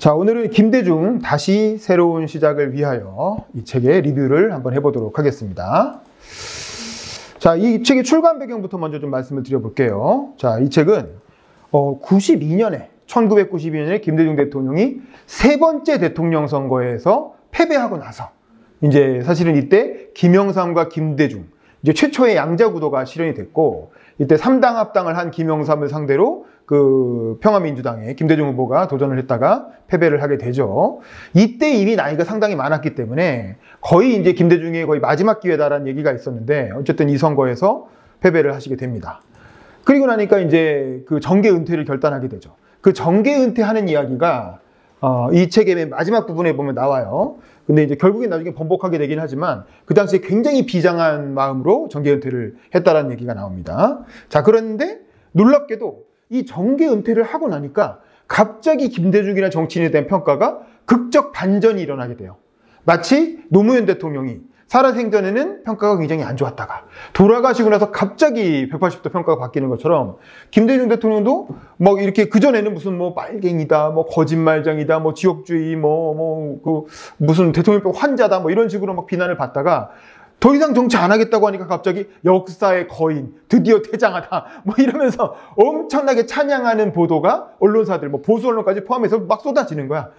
자, 오늘은 김대중 다시 새로운 시작을 위하여 이 책의 리뷰를 한번 해보도록 하겠습니다. 자, 이 책의 출간 배경부터 먼저 좀 말씀을 드려볼게요. 자, 이 책은 1992년에 김대중 대통령이 세 번째 대통령 선거에서 패배하고 나서 이제 사실은 이때 김영삼과 김대중 이제 최초의 양자 구도가 실현이 됐고, 이때 3당 합당을 한 김영삼을 상대로 그 평화민주당의 김대중 후보가 도전을 했다가 패배를 하게 되죠. 이때 이미 나이가 상당히 많았기 때문에 거의 이제 김대중의 거의 마지막 기회다라는 얘기가 있었는데, 어쨌든 이 선거에서 패배를 하시게 됩니다. 그리고 나니까 이제 그 정계 은퇴를 결단하게 되죠. 그 정계 은퇴하는 이야기가 이 책의 마지막 부분에 보면 나와요. 근데 이제 결국엔 나중에 번복하게 되긴 하지만 그 당시에 굉장히 비장한 마음으로 정계 은퇴를 했다라는 얘기가 나옵니다. 자, 그런데 놀랍게도 이 정계 은퇴를 하고 나니까 갑자기 김대중이나 정치인에 대한 평가가 극적 반전이 일어나게 돼요. 마치 노무현 대통령이 살아생전에는 평가가 굉장히 안 좋았다가 돌아가시고 나서 갑자기 180도 평가가 바뀌는 것처럼, 김대중 대통령도 뭐 이렇게 그전에는 무슨 뭐 빨갱이다, 뭐 거짓말장이다, 뭐 지역주의, 무슨 대통령병 환자다, 뭐 이런 식으로 막 비난을 받다가 더 이상 정치 안 하겠다고 하니까 갑자기 역사의 거인, 드디어 퇴장하다, 뭐 이러면서 엄청나게 찬양하는 보도가 언론사들, 뭐 보수 언론까지 포함해서 막 쏟아지는 거야.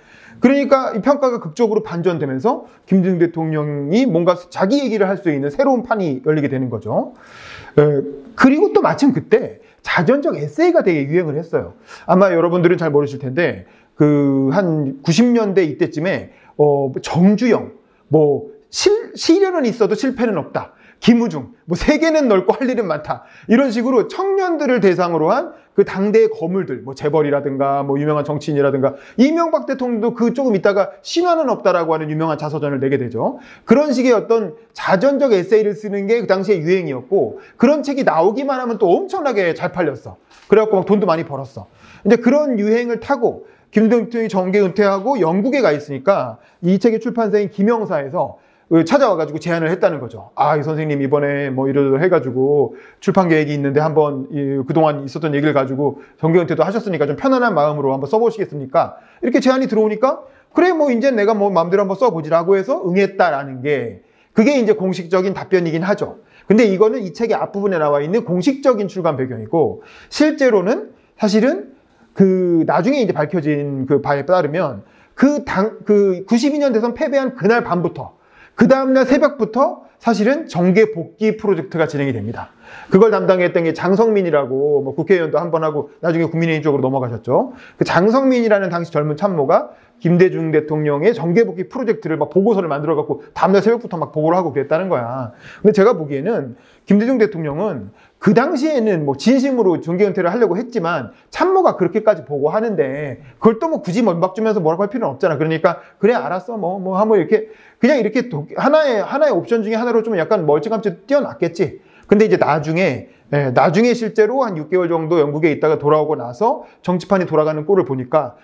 그러니까 이 평가가 극적으로 반전되면서 김대중 대통령이 뭔가 자기 얘기를 할 수 있는 새로운 판이 열리게 되는 거죠. 그리고 또 마침 그때 자전적 에세이가 되게 유행을 했어요. 아마 여러분들은 잘 모르실 텐데 그 한 90년대 이때쯤에 정주영, 시련은 있어도 실패는 없다, 김우중, 세계는 넓고 할 일은 많다, 이런 식으로 청년들을 대상으로 한 그 당대의 거물들, 재벌이라든가 유명한 정치인이라든가, 이명박 대통령도 그 조금 있다가 신화는 없다라고 하는 유명한 자서전을 내게 되죠. 그런 식의 어떤 자전적 에세이를 쓰는 게 그 당시에 유행이었고, 그런 책이 나오기만 하면 또 엄청나게 잘 팔렸어. 그래갖고 막 돈도 많이 벌었어. 이제 그런 유행을 타고 김대중이 정계 은퇴하고 영국에 가 있으니까 이 책의 출판사인 김영사에서 찾아와가지고 제안을 했다는 거죠. 이 선생님 이번에 이러저러 해가지고 출판 계획이 있는데 한번 그동안 있었던 얘기를 가지고 정계 은퇴도 하셨으니까 좀 편안한 마음으로 한번 써보시겠습니까? 이렇게 제안이 들어오니까 그래 이제 내가 마음대로 한번 써보지라고 해서 응했다라는 게, 그게 이제 공식적인 답변이긴 하죠. 근데 이거는 이 책의 앞부분에 나와 있는 공식적인 출간 배경이고, 실제로는 사실은 그 나중에 이제 밝혀진 그 바에 따르면 그 92년 대선 패배한 그날 밤부터 그 다음날 새벽부터 사실은 정계 복귀 프로젝트가 진행이 됩니다. 그걸 담당했던 게 장성민이라고 국회의원도 한 번 하고 나중에 국민의힘 쪽으로 넘어가셨죠. 그 장성민이라는 당시 젊은 참모가 김대중 대통령의 정계 복귀 프로젝트를 보고서를 만들어갖고 다음날 새벽부터 보고를 하고 그랬다는 거야. 근데 제가 보기에는 김대중 대통령은 그 당시에는 진심으로 정계 은퇴를 하려고 했지만 참모가 그렇게까지 보고하는데 그걸 또 굳이 면박 주면서 뭐라고 할 필요는 없잖아. 그러니까 그래 알았어 한번 이렇게 그냥 이렇게 하나의 옵션 중에 하나로 좀 약간 멀찌감치 뛰어났겠지. 근데 이제 나중에 실제로 한 6개월 정도 영국에 있다가 돌아오고 나서 정치판이 돌아가는 꼴을 보니까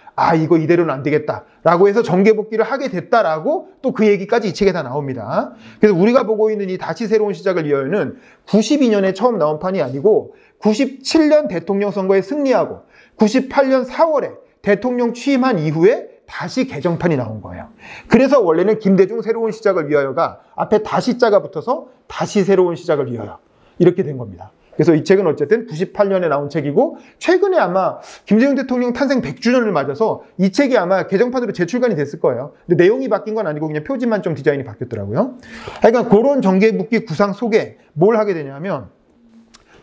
이거 이대로는 안 되겠다라고 해서 정계 복귀를 하게 됐다라고 또 그 얘기까지 이 책에 다 나옵니다. 그래서 우리가 보고 있는 이 다시 새로운 시작을 위하여는 92년에 처음 나온 판이 아니고 97년 대통령 선거에 승리하고 98년 4월에 대통령 취임한 이후에 다시 개정판이 나온 거예요. 그래서 원래는 김대중 새로운 시작을 위하여가 앞에 다시 자가 붙어서 다시 새로운 시작을 위하여 이렇게 된 겁니다. 그래서 이 책은 어쨌든 98년에 나온 책이고, 최근에 아마 김대중 대통령 탄생 100주년을 맞아서 이 책이 아마 개정판으로 재출간이 됐을 거예요. 근데 내용이 바뀐 건 아니고 그냥 표지만 좀 디자인이 바뀌었더라고요. 그러니까 그런 정계 복귀 구상 속에 뭘 하게 되냐면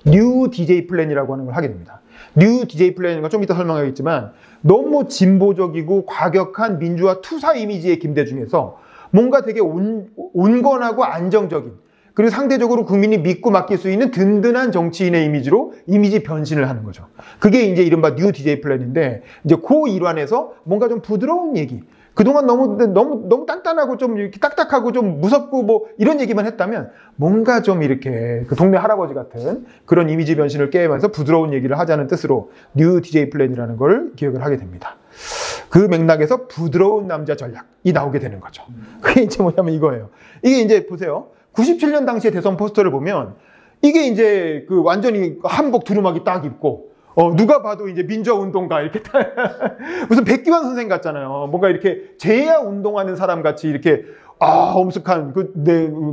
뉴 DJ 플랜이라고 하는 걸 하게 됩니다. 뉴 DJ 플랜인 건 좀 이따 설명하겠지만, 너무 진보적이고 과격한 민주화 투사 이미지의 김대중에서 뭔가 되게 온건하고 안정적인, 그리고 상대적으로 국민이 믿고 맡길 수 있는 든든한 정치인의 이미지로 이미지 변신을 하는 거죠. 그게 이제 이른바 뉴 DJ 플랜인데, 이제 그 일환에서 뭔가 좀 부드러운 얘기, 그동안 너무 단단하고 좀 이렇게 딱딱하고 좀 무섭고 이런 얘기만 했다면 뭔가 좀 이렇게 그 동네 할아버지 같은 그런 이미지 변신을 깨면서 부드러운 얘기를 하자는 뜻으로 뉴 DJ 플랜이라는 걸 기억을 하게 됩니다. 그 맥락에서 부드러운 남자 전략이 나오게 되는 거죠. 그게 이제 뭐냐면 이거예요. 이게 이제 보세요. 97년 당시의 대선 포스터를 보면 이게 이제 그 완전히 한복 두루마기 딱 입고 누가 봐도 이제 민주화운동가, 이렇게, 무슨 백기환 선생 같잖아요. 뭔가 이렇게 제야 운동하는 사람 같이 이렇게, 엄숙한,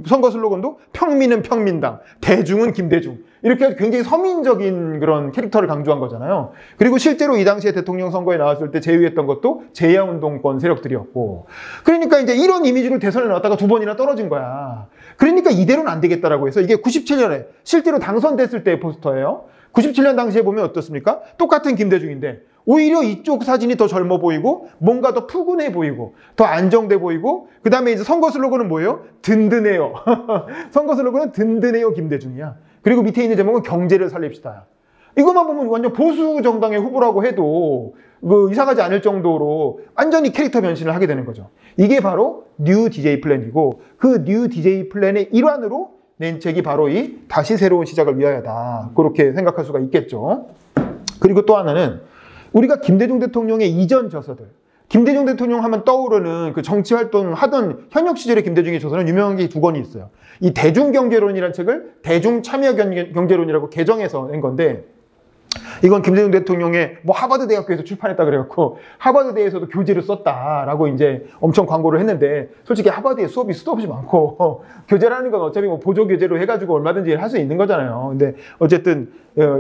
선거 슬로건도 평민은 평민당, 대중은 김대중. 이렇게 굉장히 서민적인 그런 캐릭터를 강조한 거잖아요. 그리고 실제로 이 당시에 대통령 선거에 나왔을 때 제위했던 것도 제야운동권 세력들이었고. 그러니까 이제 이런 이미지를 대선에 나왔다가 2번이나 떨어진 거야. 그러니까 이대로는 안 되겠다라고 해서 이게 97년에 실제로 당선됐을 때의 포스터예요. 97년 당시에 보면 어떻습니까? 똑같은 김대중인데 오히려 이쪽 사진이 더 젊어 보이고 뭔가 더 푸근해 보이고 더 안정돼 보이고 그 다음에 이제 선거 슬로건은 뭐예요? 든든해요. 선거 슬로건은 든든해요 김대중이야. 그리고 밑에 있는 제목은 경제를 살립시다. 이것만 보면 완전 보수 정당의 후보라고 해도 이상하지 않을 정도로 완전히 캐릭터 변신을 하게 되는 거죠. 이게 바로 뉴 DJ 플랜이고 그 뉴 DJ 플랜의 일환으로 낸 책이 바로 이 다시 새로운 시작을 위하여다. 그렇게 생각할 수가 있겠죠. 그리고 또 하나는 우리가 김대중 대통령의 이전 저서들, 김대중 대통령 하면 떠오르는 그 정치활동 하던 현역 시절의 김대중의 저서는 유명한 게 2권이 있어요. 이 대중경제론이라는 책을 대중참여경제론이라고 개정해서 낸 건데 이건 김대중 대통령의 하버드 대학교에서 출판했다 그래갖고 하버드대에서도 교재로 썼다라고 이제 엄청 광고를 했는데 솔직히 하버드에 수업이 수도 없이 많고 교재라는 건 어차피 보조 교재로 해가지고 얼마든지 할 수 있는 거잖아요. 근데 어쨌든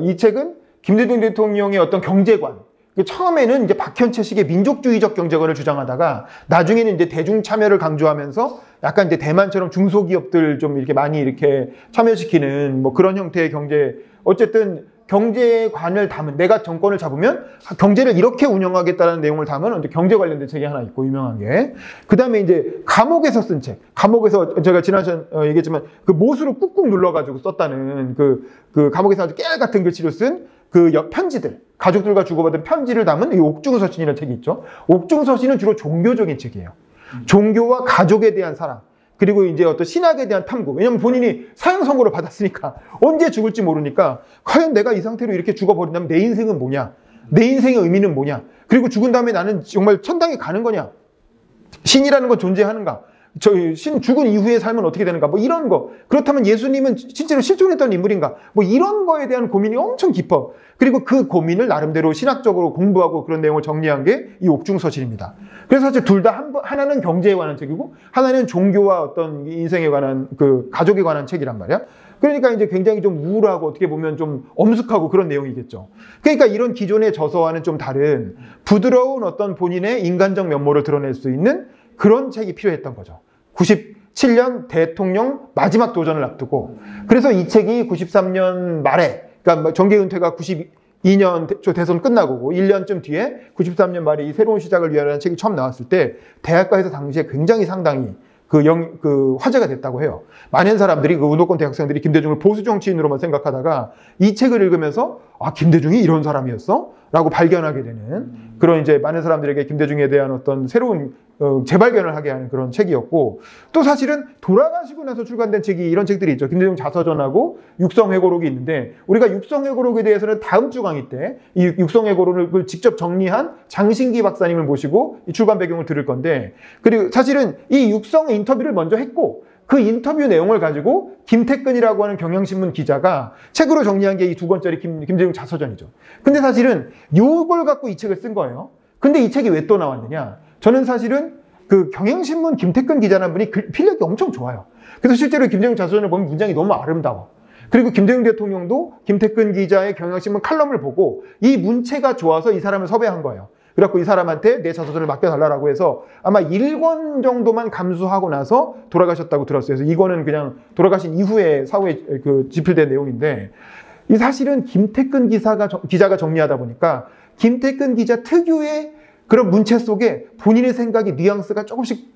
이 책은 김대중 대통령의 어떤 경제관, 처음에는 이제 박현채식의 민족주의적 경제관을 주장하다가 나중에는 이제 대중 참여를 강조하면서 약간 이제 대만처럼 중소기업들 좀 이렇게 많이 이렇게 참여시키는 그런 형태의 경제, 어쨌든 경제관을 담은, 내가 정권을 잡으면 경제를 이렇게 운영하겠다는 내용을 담은 이제 경제 관련된 책이 하나 있고 유명한 게. 그 다음에 이제 감옥에서 쓴 책. 감옥에서 제가 지난주에 얘기했지만 그 못으로 꾹꾹 눌러가지고 썼다는 그 감옥에서 아주 깨알 같은 글씨로 쓴 그 편지들, 가족들과 주고받은 편지를 담은 이 옥중서신이라는 책이 있죠. 옥중서신은 주로 종교적인 책이에요. 종교와 가족에 대한 사랑, 그리고 이제 어떤 신학에 대한 탐구. 왜냐면 본인이 사형 선고를 받았으니까 언제 죽을지 모르니까 과연 내가 이 상태로 이렇게 죽어버린다면 내 인생은 뭐냐? 내 인생의 의미는 뭐냐? 그리고 죽은 다음에 나는 정말 천당에 가는 거냐? 신이라는 건 존재하는가? 신 죽은 이후의 삶은 어떻게 되는가? 이런 거. 그렇다면 예수님은 실제로 실존했던 인물인가? 이런 거에 대한 고민이 엄청 깊어. 그리고 그 고민을 나름대로 신학적으로 공부하고 그런 내용을 정리한 게 이 옥중서신입니다. 그래서 사실 둘 다 하나는 경제에 관한 책이고 하나는 종교와 어떤 인생에 관한 가족에 관한 책이란 말이야. 그러니까 이제 굉장히 좀 우울하고 어떻게 보면 좀 엄숙하고 그런 내용이겠죠. 그러니까 이런 기존의 저서와는 좀 다른 부드러운 어떤 본인의 인간적 면모를 드러낼 수 있는 그런 책이 필요했던 거죠. 97년 대통령 마지막 도전을 앞두고 그래서 이 책이 93년 말에 그러니까 정계 은퇴가 92년 대선 끝나고 1년쯤 뒤에 93년 말에 이 새로운 시작을 위하여라는 책이 처음 나왔을 때 대학가에서 당시에 굉장히 상당히 화제가 됐다고 해요. 많은 사람들이 운동권 대학생들이 김대중을 보수 정치인으로만 생각하다가 이 책을 읽으면서 김대중이 이런 사람이었어? 라고 발견하게 되는 그런 이제 많은 사람들에게 김대중에 대한 어떤 새로운 재발견을 하게 하는 그런 책이었고 또 사실은 돌아가시고 나서 출간된 책이 이런 책들이 있죠. 김대중 자서전하고 육성회고록이 있는데 우리가 육성회고록에 대해서는 다음 주 강의 때 이 육성회고록을 직접 정리한 장신기 박사님을 모시고 이 출간 배경을 들을 건데 그리고 사실은 이 육성 인터뷰를 먼저 했고 그 인터뷰 내용을 가지고 김태근이라고 하는 경향신문 기자가 책으로 정리한 게 이 2권짜리 김대중 자서전이죠. 근데 사실은 이걸 갖고 이 책을 쓴 거예요. 근데 이 책이 왜 또 나왔느냐? 저는 사실은 그 경향신문 김태근 기자라는 분이 필력이 엄청 좋아요. 그래서 실제로 김대중 자서전을 보면 문장이 너무 아름다워. 그리고 김대중 대통령도 김태근 기자의 경향신문 칼럼을 보고 이 문체가 좋아서 이 사람을 섭외한 거예요. 그래갖고 이 사람한테 내 자서전을 맡겨달라고 해서 아마 1권 정도만 감수하고 나서 돌아가셨다고 들었어요. 그래서 이거는 그냥 돌아가신 이후에 사후에 집필된 내용인데 이 사실은 김태근 기자가 정리하다 보니까 김태근 기자 특유의 그런 문체 속에 본인의 생각이 뉘앙스가 조금씩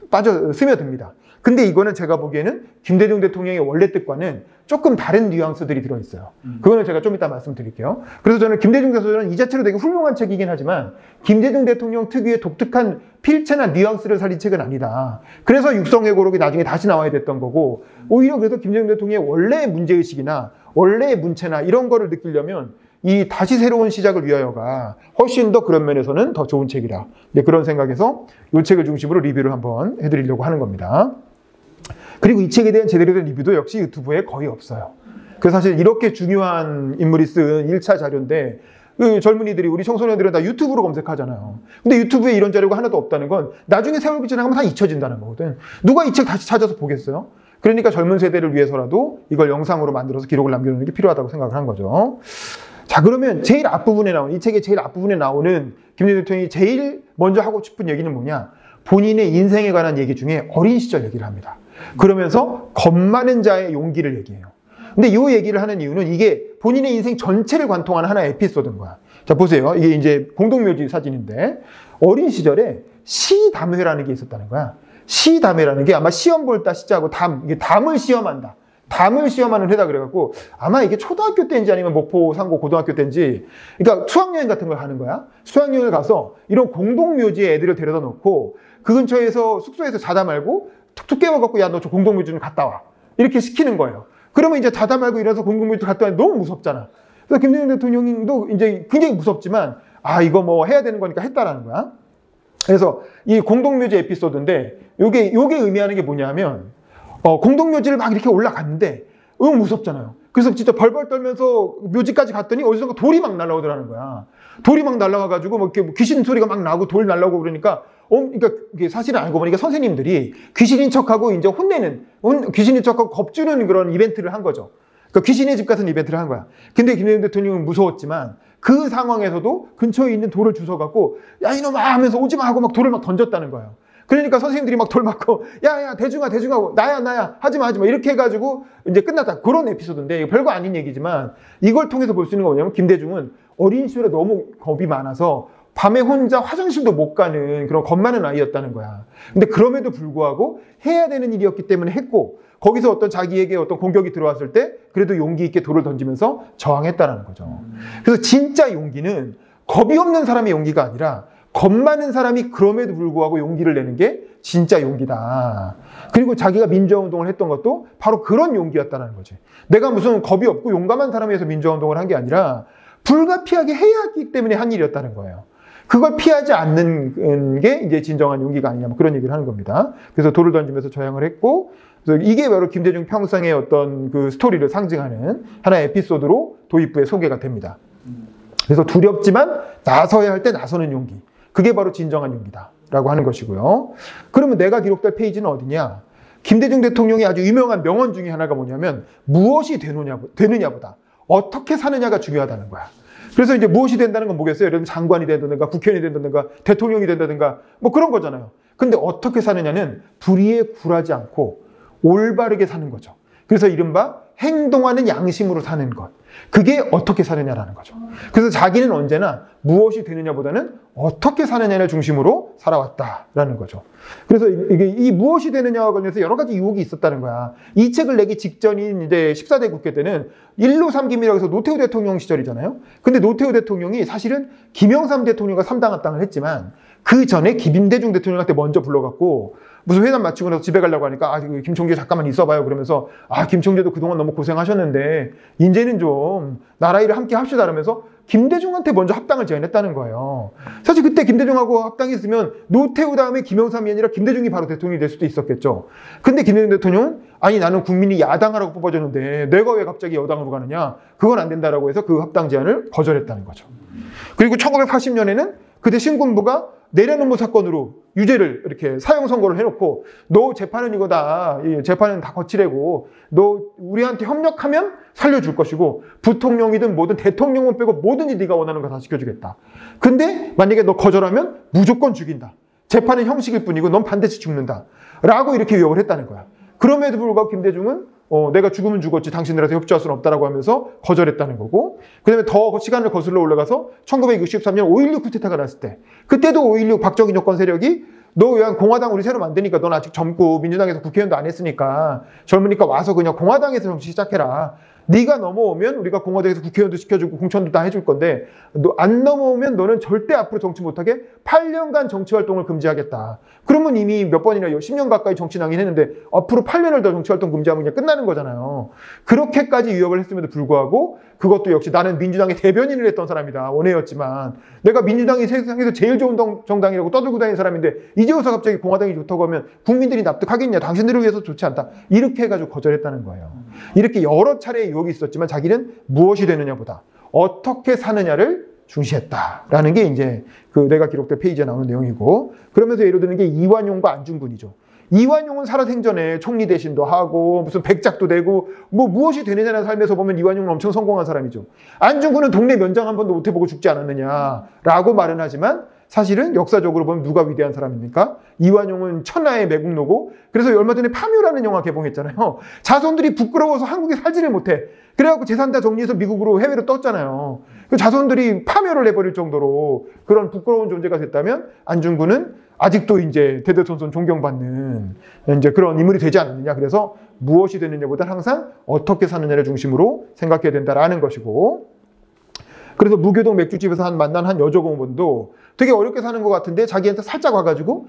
스며듭니다. 근데 이거는 제가 보기에는 김대중 대통령의 원래 뜻과는 조금 다른 뉘앙스들이 들어있어요. 그거는 제가 좀 이따 말씀드릴게요. 그래서 저는 김대중 자서전은 이 자체로 되게 훌륭한 책이긴 하지만 김대중 대통령 특유의 독특한 필체나 뉘앙스를 살린 책은 아니다. 그래서 육성회고록이 나중에 다시 나와야 됐던 거고 오히려 그래서 김대중 대통령의 원래의 문제의식이나 원래의 문체나 이런 거를 느끼려면 이 다시 새로운 시작을 위하여가 훨씬 더 그런 면에서는 더 좋은 책이라. 그런 생각에서 이 책을 중심으로 리뷰를 한번 해드리려고 하는 겁니다. 그리고 이 책에 대한 제대로 된 리뷰도 역시 유튜브에 거의 없어요. 그래서 사실 이렇게 중요한 인물이 쓴 1차 자료인데 그 젊은이들이, 우리 청소년들은 다 유튜브로 검색하잖아요. 근데 유튜브에 이런 자료가 하나도 없다는 건 나중에 세월이 지나가면 다 잊혀진다는 거거든. 누가 이 책 다시 찾아서 보겠어요? 그러니까 젊은 세대를 위해서라도 이걸 영상으로 만들어서 기록을 남겨놓는 게 필요하다고 생각을 한 거죠. 자, 그러면 제일 앞부분에 나오는, 이 책의 제일 앞부분에 나오는 김대중 대통령이 제일 먼저 하고 싶은 얘기는 뭐냐? 본인의 인생에 관한 얘기 중에 어린 시절 얘기를 합니다. 그러면서 겁 많은 자의 용기를 얘기해요. 근데 이 얘기를 하는 이유는 이게 본인의 인생 전체를 관통하는 하나의 에피소드인 거야. 자, 보세요. 이게 이제 공동묘지 사진인데, 어린 시절에 시담회라는 게 있었다는 거야. 시담회라는 게 아마 시험 볼 때 시작하고 이게 담을 시험한다. 담을 시험하는 회다 그래갖고 아마 이게 초등학교 때인지 아니면 목포 상고 고등학교 때인지, 그러니까 수학여행 같은 걸 가는 거야. 수학여행을 가서 이런 공동묘지에 애들을 데려다 놓고 그 근처에서 숙소에서 자다 말고 툭툭 깨워갖고 야, 너 저 공동묘지 좀 갔다 와. 이렇게 시키는 거예요. 그러면 이제 자다 말고 일어나서 공동묘지 갔다 와니 너무 무섭잖아. 그래서 김대중 대통령도 이제 굉장히 무섭지만 이거 뭐 해야 되는 거니까 했다라는 거야. 그래서 이 공동묘지 에피소드인데 요게 의미하는 게 뭐냐면 공동묘지를 막 이렇게 올라갔는데 너무 무섭잖아요. 그래서 진짜 벌벌 떨면서 묘지까지 갔더니 어디선가 돌이 막 날라오더라는 거야. 돌이 막 날라와가지고 뭐 이렇게 귀신 소리가 막 나고 돌 날라오고 그러니까 그러니까 이게 사실은 알고 보니까 선생님들이 귀신인 척하고 이제 귀신인 척하고 겁주는 그런 이벤트를 한 거죠. 그러니까 귀신의 집 같은 이벤트를 한 거야. 근데 김대중 대통령은 무서웠지만 그 상황에서도 근처에 있는 돌을 주워갖고 야, 이놈아 하면서 오지마 하고 막 돌을 막 던졌다는 거예요. 그러니까 선생님들이 막 돌 맞고 야 대중아 나야 하지마 이렇게 해가지고 이제 끝났다. 그런 에피소드인데 별거 아닌 얘기지만 이걸 통해서 볼 수 있는 건 뭐냐면 김대중은 어린 시절에 너무 겁이 많아서 밤에 혼자 화장실도 못 가는 그런 겁 많은 아이였다는 거야. 근데 그럼에도 불구하고 해야 되는 일이었기 때문에 했고, 거기서 어떤 자기에게 어떤 공격이 들어왔을 때 그래도 용기 있게 돌을 던지면서 저항했다는 거죠. 그래서 진짜 용기는 겁이 없는 사람의 용기가 아니라 겁 많은 사람이 그럼에도 불구하고 용기를 내는 게 진짜 용기다. 그리고 자기가 민주화운동을 했던 것도 바로 그런 용기였다는 거지. 내가 무슨 겁이 없고 용감한 사람에 의해서 민주화운동을 한 게 아니라 불가피하게 해야 하기 때문에 한 일이었다는 거예요. 그걸 피하지 않는 게 이제 진정한 용기가 아니냐, 뭐 그런 얘기를 하는 겁니다. 그래서 돌을 던지면서 저항을 했고, 그래서 이게 바로 김대중 평생의 어떤 그 스토리를 상징하는 하나의 에피소드로 도입부에 소개가 됩니다. 그래서 두렵지만 나서야 할 때 나서는 용기. 그게 바로 진정한 용기다라고 하는 것이고요. 그러면 내가 기록될 페이지는 어디냐? 김대중 대통령의 아주 유명한 명언 중에 하나가 뭐냐면 무엇이 되느냐보다 어떻게 사느냐가 중요하다는 거야. 그래서 이제 무엇이 된다는 건 뭐겠어요? 예를 들면 장관이 된다든가 국회의원이 된다든가 대통령이 된다든가 뭐 그런 거잖아요. 근데 어떻게 사느냐는 불의에 굴하지 않고 올바르게 사는 거죠. 그래서 이른바 행동하는 양심으로 사는 것. 그게 어떻게 사느냐라는 거죠. 그래서 자기는 언제나 무엇이 되느냐보다는 어떻게 사느냐를 중심으로 살아왔다라는 거죠. 그래서 이 무엇이 되느냐와 관련해서 여러 가지 유혹이 있었다는 거야. 이 책을 내기 직전인 이제 14대 국회 때는 1로 3김이라고 해서 노태우 대통령 시절이잖아요. 근데 노태우 대통령이 사실은 김영삼 대통령과 3당 합당을 했지만 그 전에 김대중 대통령한테 먼저 불러갖고 무슨 회담 마치고 나서 집에 가려고 하니까 김 총재 잠깐만 있어봐요. 그러면서 김 총재도 그동안 너무 고생하셨는데 이제는 좀 나라 일을 함께 합시다 라면서 김대중한테 먼저 합당을 제안했다는 거예요. 사실 그때 김대중하고 합당했으면 노태우 다음에 김영삼이 아니라 김대중이 바로 대통령이 될 수도 있었겠죠. 근데 김대중 대통령은 나는 국민이 야당하라고 뽑아줬는데 내가 왜 갑자기 여당으로 가느냐, 그건 안 된다라고 해서 그 합당 제안을 거절했다는 거죠. 그리고 1980년에는 그때 신군부가 내려놓은 사건으로 유죄를 이렇게 사형 선고를 해놓고 너 재판은 이거다. 재판은 다 거치래고 너 우리한테 협력하면 살려줄 것이고 부통령이든 뭐든 대통령은 빼고 뭐든지 네가 원하는 거 다 지켜주겠다. 근데 만약에 너 거절하면 무조건 죽인다. 재판은 형식일 뿐이고 넌 반드시 죽는다. 라고 이렇게 위협을 했다는 거야. 그럼에도 불구하고 김대중은 내가 죽으면 죽었지 당신들한테 협조할 수는 없다라고 하면서 거절했다는 거고, 그 다음에 더 시간을 거슬러 올라가서 1963년 5.16 쿠데타가 났을 때 그때도 5.16 박정희 정권 세력이 너 왜 공화당 우리 새로 만드니까 넌 아직 젊고 민주당에서 국회의원도 안 했으니까 젊으니까 와서 그냥 공화당에서 정치 시작해라. 네가 넘어오면 우리가 공화당에서 국회의원도 시켜주고 공천도 다 해줄 건데 너 안 넘어오면 너는 절대 앞으로 정치 못하게 8년간 정치활동을 금지하겠다. 그러면 이미 몇 번이나 10년 가까이 정치 낭인했는데 앞으로 8년을 더 정치활동 금지하면 그냥 끝나는 거잖아요. 그렇게까지 위협을 했음에도 불구하고 그것도 역시 나는 민주당의 대변인을 했던 사람이다. 원해였지만 내가 민주당이 세상에서 제일 좋은 정당이라고 떠들고 다니는 사람인데 이제 와서 갑자기 공화당이 좋다고 하면 국민들이 납득하겠냐. 당신들을 위해서 좋지 않다. 이렇게 해가지고 거절했다는 거예요. 이렇게 여러 차례의 유혹이 있었지만 자기는 무엇이 되느냐보다 어떻게 사느냐를 중시했다라는 게 이제 그 내가 기록된 페이지에 나오는 내용이고, 그러면서 예를 드는 게 이완용과 안중근이죠. 이완용은 살아생전에 총리 대신도 하고 무슨 백작도 되고 뭐 무엇이 되느냐는 삶에서 보면 이완용은 엄청 성공한 사람이죠. 안중근은 동네 면장 한 번도 못 해보고 죽지 않았느냐라고 말은 하지만 사실은 역사적으로 보면 누가 위대한 사람입니까? 이완용은 천하의 매국노고, 그래서 얼마 전에 파묘라는 영화 개봉했잖아요. 자손들이 부끄러워서 한국에 살지를 못해. 그래갖고 재산 다 정리해서 미국으로 해외로 떴잖아요. 그 자손들이 파묘를 해버릴 정도로 그런 부끄러운 존재가 됐다면 안중근은 아직도 이제 대대손손 존경받는 이제 그런 인물이 되지 않느냐. 그래서 무엇이 되느냐보다 항상 어떻게 사느냐를 중심으로 생각해야 된다라는 것이고, 그래서 무교동 맥주집에서 만난 한 여조공원도 되게 어렵게 사는 것 같은데 자기한테 살짝 와가지고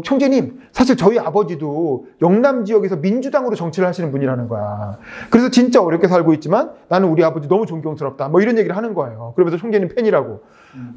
형제님, 사실 저희 아버지도 영남 지역에서 민주당으로 정치를 하시는 분이라는 거야. 그래서 진짜 어렵게 살고 있지만 나는 우리 아버지 너무 존경스럽다. 뭐 이런 얘기를 하는 거예요. 그러면서 형제님 팬이라고.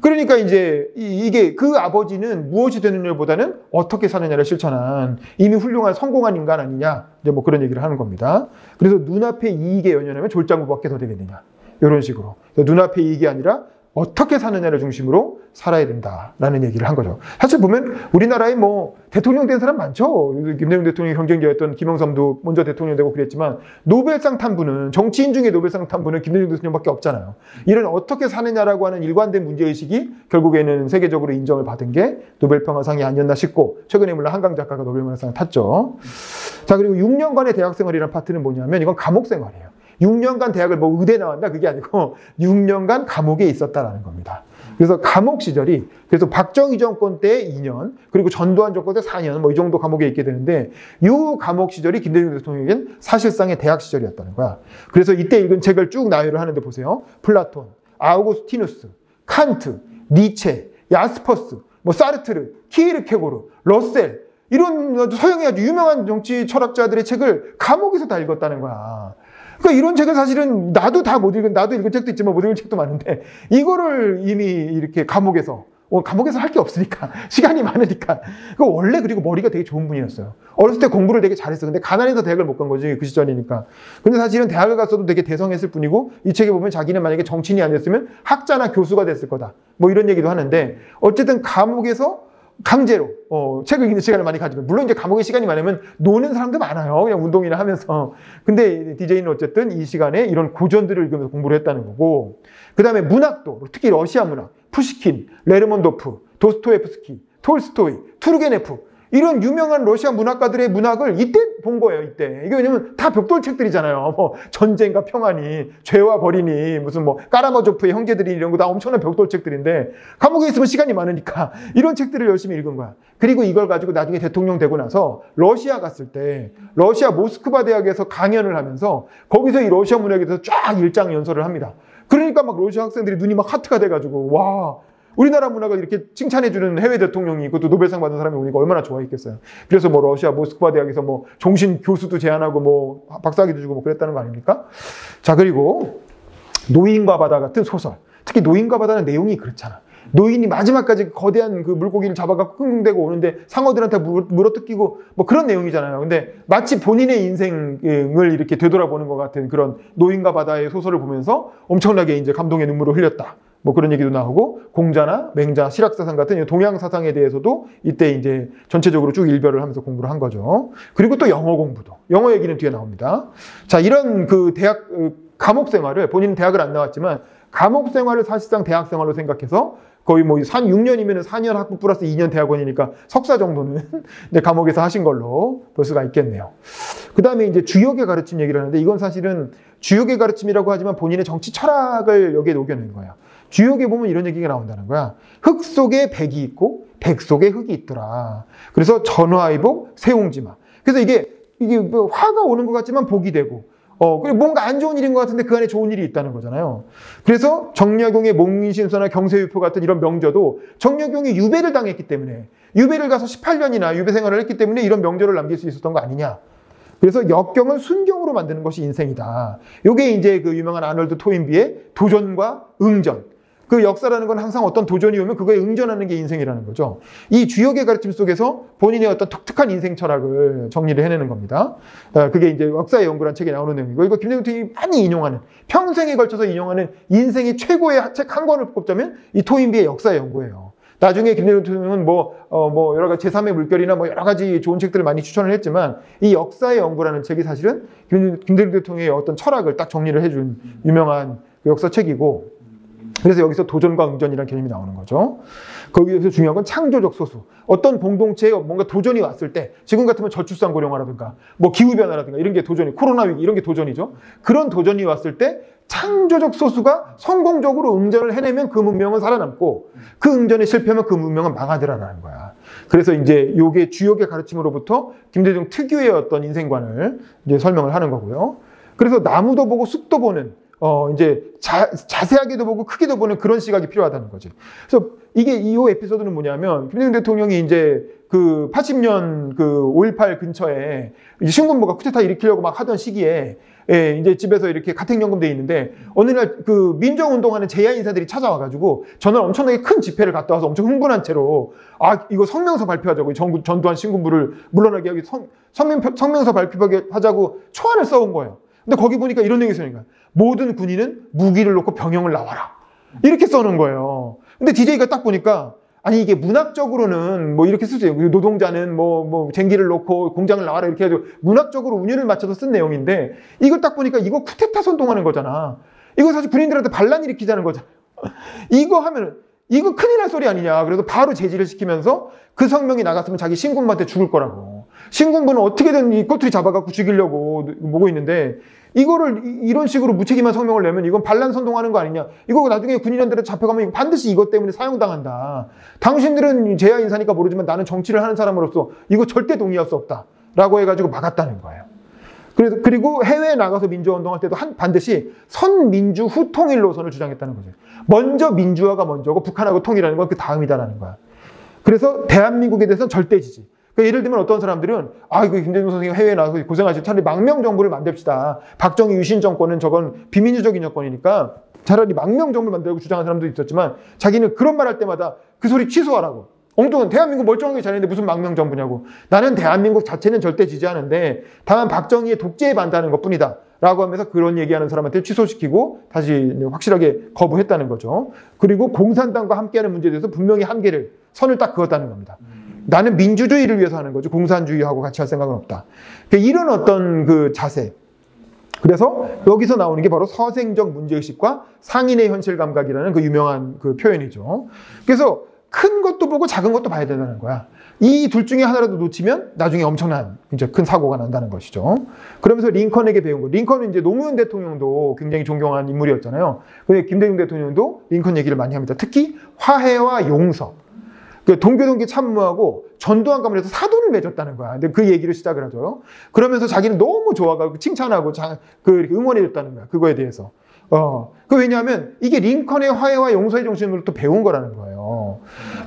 그러니까 이제 이게 그 아버지는 무엇이 되느냐보다는 어떻게 사느냐를 실천한 이미 훌륭한 성공한 인간 아니냐. 이제 뭐 그런 얘기를 하는 겁니다. 그래서 눈앞에 이익에 연연하면 졸장구밖에 더 되겠느냐. 이런 식으로. 눈앞의 이익이 아니라 어떻게 사느냐를 중심으로 살아야 된다라는 얘기를 한 거죠. 사실 보면 우리나라에 뭐 대통령 된 사람 많죠. 김대중 대통령이 경쟁자였던 김영삼도 먼저 대통령 되고 그랬지만 노벨상 탄 분은, 정치인 중에 노벨상 탄 분은 김대중 대통령밖에 없잖아요. 이런 어떻게 사느냐라고 하는 일관된 문제의식이 결국에는 세계적으로 인정을 받은 게 노벨평화상이 아니었나 싶고, 최근에 물론 한강 작가가 노벨평화상을 탔죠. 자, 그리고 6년간의 대학생활이라는 파트는 뭐냐면 이건 감옥생활이에요. 6년간 대학을 뭐 의대 나왔다 그게 아니고 6년간 감옥에 있었다라는 겁니다. 그래서 감옥 시절이, 그래서 박정희 정권 때 2년, 그리고 전두환 정권 때 4년, 뭐 이 정도 감옥에 있게 되는데, 이 감옥 시절이 김대중 대통령에겐 사실상의 대학 시절이었다는 거야. 그래서 이때 읽은 책을 쭉 나열을 하는데 보세요. 플라톤, 아우구스티누스, 칸트, 니체, 야스퍼스, 뭐 사르트르, 키에르케고르, 러셀, 이런 서양의 아주 유명한 정치 철학자들의 책을 감옥에서 다 읽었다는 거야. 그러니까 이런 책을 사실은 나도 다 못 읽은, 나도 읽은 책도 있지만 못 읽은 책도 많은데, 이거를 이미 이렇게 감옥에서 할 게 없으니까, 시간이 많으니까. 원래 그리고 머리가 되게 좋은 분이었어요. 어렸을 때 공부를 되게 잘했어. 근데 가난해서 대학을 못 간 거지, 그 시절이니까. 근데 사실은 대학을 갔어도 되게 대성했을 뿐이고, 이 책에 보면 자기는 만약에 정치인이 아니었으면 학자나 교수가 됐을 거다. 뭐 이런 얘기도 하는데, 어쨌든 감옥에서 강제로 책을 읽는 시간을 많이 가지고, 물론 이제 감옥에 시간이 많으면 노는 사람도 많아요. 그냥 운동이나 하면서. 근데 DJ는 어쨌든 이 시간에 이런 고전들을 읽으면서 공부를 했다는 거고, 그 다음에 문학도, 특히 러시아 문학, 푸시킨, 레르몬도프, 도스토옙스키, 톨스토이, 투르게네프, 이런 유명한 러시아 문학가들의 문학을 이때 본 거예요, 이때. 이게 왜냐면 다 벽돌책들이잖아요. 뭐 전쟁과 평안이, 죄와 벌이니, 무슨 뭐 까라마조프의 형제들이, 이런 거 다 엄청난 벽돌책들인데, 감옥에 있으면 시간이 많으니까 이런 책들을 열심히 읽은 거야. 그리고 이걸 가지고 나중에 대통령 되고 나서 러시아 갔을 때 러시아 모스크바 대학에서 강연을 하면서 거기서 이 러시아 문학에 대해서 쫙 일장 연설을 합니다. 그러니까 막 러시아 학생들이 눈이 막 하트가 돼가지고, 와, 우리나라 문학을 이렇게 칭찬해주는 해외 대통령이, 그것도 노벨상 받은 사람이 오니까 얼마나 좋아했겠어요. 그래서 뭐 러시아 모스크바 대학에서 뭐 종신 교수도 제안하고 뭐 박사학위도 주고 뭐 그랬다는 거 아닙니까? 자, 그리고 노인과 바다 같은 소설. 특히 노인과 바다는 내용이 그렇잖아. 노인이 마지막까지 거대한 그 물고기를 잡아갖고 끙끙대고 오는데 상어들한테 물어뜯기고 뭐 그런 내용이잖아요. 근데 마치 본인의 인생을 이렇게 되돌아보는 것 같은 그런 노인과 바다의 소설을 보면서 엄청나게 이제 감동의 눈물을 흘렸다. 뭐 그런 얘기도 나오고, 공자나 맹자, 실학사상 같은 동양 사상에 대해서도 이때 이제 전체적으로 쭉 일별을 하면서 공부를 한 거죠. 그리고 또 영어 공부도, 영어 얘기는 뒤에 나옵니다. 자, 이런 그 대학 감옥 생활을, 본인은 대학을 안 나왔지만 감옥 생활을 사실상 대학 생활로 생각해서 거의 뭐 6년이면 4년 학부 플러스 2년 대학원이니까 석사 정도는 감옥에서 하신 걸로 볼 수가 있겠네요. 그 다음에 이제 주역의 가르침 얘기를 하는데, 이건 사실은 주역의 가르침이라고 하지만 본인의 정치 철학을 여기에 녹여낸 거예요. 주역에 보면 이런 얘기가 나온다는 거야. 흙 속에 백이 있고 백 속에 흙이 있더라. 그래서 전화위복, 세옹지마. 그래서 이게 뭐 화가 오는 것 같지만 복이 되고, 그리고 뭔가 안 좋은 일인 것 같은데 그 안에 좋은 일이 있다는 거잖아요. 그래서 정약용의 목민심서나 경세유표 같은 이런 명저도 정약용이 유배를 당했기 때문에, 유배를 가서 18년이나 유배 생활을 했기 때문에 이런 명저를 남길 수 있었던 거 아니냐. 그래서 역경은 순경으로 만드는 것이 인생이다. 이게 이제 그 유명한 아놀드 토인비의 도전과 응전. 그 역사라는 건 항상 어떤 도전이 오면 그거에 응전하는 게 인생이라는 거죠. 이 주역의 가르침 속에서 본인의 어떤 독특한 인생 철학을 정리를 해내는 겁니다. 그게 이제 역사의 연구라는 책에 나오는 내용이고, 이거 김대중 대통령이 많이 인용하는, 평생에 걸쳐서 인용하는 인생의 최고의 책 한 권을 꼽자면 이 토인비의 역사의 연구예요. 나중에 김대중 대통령은 여러 가지 제3의 물결이나 여러 가지 좋은 책들을 많이 추천을 했지만, 이 역사의 연구라는 책이 사실은 김대중 대통령의 어떤 철학을 딱 정리를 해준 유명한 역사책이고, 그래서 여기서 도전과 응전이라는 개념이 나오는 거죠. 거기에서 중요한 건 창조적 소수. 어떤 공동체에 뭔가 도전이 왔을 때, 지금 같으면 저출산 고령화라든가, 기후변화라든가 이런 게 도전이, 코로나 위기 이런 게 도전이죠. 그런 도전이 왔을 때 창조적 소수가 성공적으로 응전을 해내면 그 문명은 살아남고, 그 응전이 실패하면 그 문명은 망하더라라는 거야. 그래서 이제 요게 주역의 가르침으로부터 김대중 특유의 어떤 인생관을 이제 설명을 하는 거고요. 그래서 나무도 보고 숲도 보는, 이제 자세하게도 보고 크게도 보는 그런 시각이 필요하다는 거지. 그래서 이게 이 에피소드는 뭐냐면, 김대중 대통령이 이제 그 80년 그 5.18 근처에 이제 신군부가 쿠데타 일으키려고 막 하던 시기에, 이제 집에서 이렇게 가택연금돼 있는데, 어느 날 그 민정운동하는 제야 인사들이 찾아와가지고 전날 엄청나게 큰 집회를 갔다 와서 엄청 흥분한 채로, 이거 성명서 발표하자고, 전두환 신군부를 물러나게 하기 성명서 발표하자고 초안을 써온 거예요. 근데 거기 보니까 이런 내용이 있으니까, 모든 군인은 무기를 놓고 병영을 나와라, 이렇게 써놓은 거예요. 근데 DJ가 딱 보니까, 아니 이게 문학적으로는 이렇게 쓰세요. 노동자는 쟁기를 놓고 공장을 나와라 이렇게 해가지고 문학적으로 운율을 맞춰서 쓴 내용인데, 이걸 딱 보니까 이거 쿠데타 선동하는 거잖아. 이거 사실 군인들한테 반란 일으키자는 거잖아. 이거 하면은 이거 큰일 날 소리 아니냐. 그래서 바로 제지를 시키면서 그 성명이 나갔으면 자기 신군부한테 죽을 거라고. 신군부는 어떻게든 이 꼬투리 잡아갖고 죽이려고 보고 있는데, 이거를 이런 식으로 무책임한 성명을 내면 이건 반란 선동하는 거 아니냐. 이거 나중에 군인한테 잡혀가면 반드시 이것 때문에 사용당한다. 당신들은 제야 인사니까 모르지만 나는 정치를 하는 사람으로서 이거 절대 동의할 수 없다, 라고 해가지고 막았다는 거예요. 그리고 해외에 나가서 민주화운동할 때도 반드시 선민주 후통일 노선을 주장했다는 거죠. 먼저 민주화가 먼저고 북한하고 통일하는 건 그 다음이다라는 거야. 그래서 대한민국에 대해서는 절대 지지. 그러니까 예를 들면 어떤 사람들은 이거 김대중 선생님 해외에 나가서 고생하시고 차라리 망명정부를 만듭시다. 박정희 유신 정권은 저건 비민주적인 정권이니까 차라리 망명정부를 만들고 주장하는 사람도 있었지만, 자기는 그런 말 할 때마다 그 소리 취소하라고. 엉뚱한, 대한민국 멀쩡하게 잘했는데 무슨 망명정부냐고. 나는 대한민국 자체는 절대 지지하는데 다만 박정희의 독재에 반대하는 것뿐이다, 라고 하면서 그런 얘기하는 사람한테 취소시키고 다시 확실하게 거부했다는 거죠. 그리고 공산당과 함께하는 문제에 대해서 분명히 선을 딱 그었다는 겁니다. 나는 민주주의를 위해서 하는 거죠. 공산주의하고 같이 할 생각은 없다. 이런 어떤 그 자세. 그래서 여기서 나오는 게 바로 서생적 문제의식과 상인의 현실 감각이라는 그 유명한 그 표현이죠. 그래서 큰 것도 보고 작은 것도 봐야 된다는 거야. 이 둘 중에 하나라도 놓치면 나중에 엄청난 이제 큰 사고가 난다는 것이죠. 그러면서 링컨에게 배운 거. 링컨은 이제 노무현 대통령도 굉장히 존경한 인물이었잖아요. 근데 김대중 대통령도 링컨 얘기를 많이 합니다. 특히 화해와 용서. 동교동기 참모하고 전두환 가문에서 사돈을 맺었다는 거야. 근데 그 얘기를 시작을 하죠. 그러면서 자기는 너무 좋아가지고 칭찬하고 응원해줬다는 거야. 그거에 대해서. 왜냐하면 이게 링컨의 화해와 용서의 정신으로 또 배운 거라는 거예요.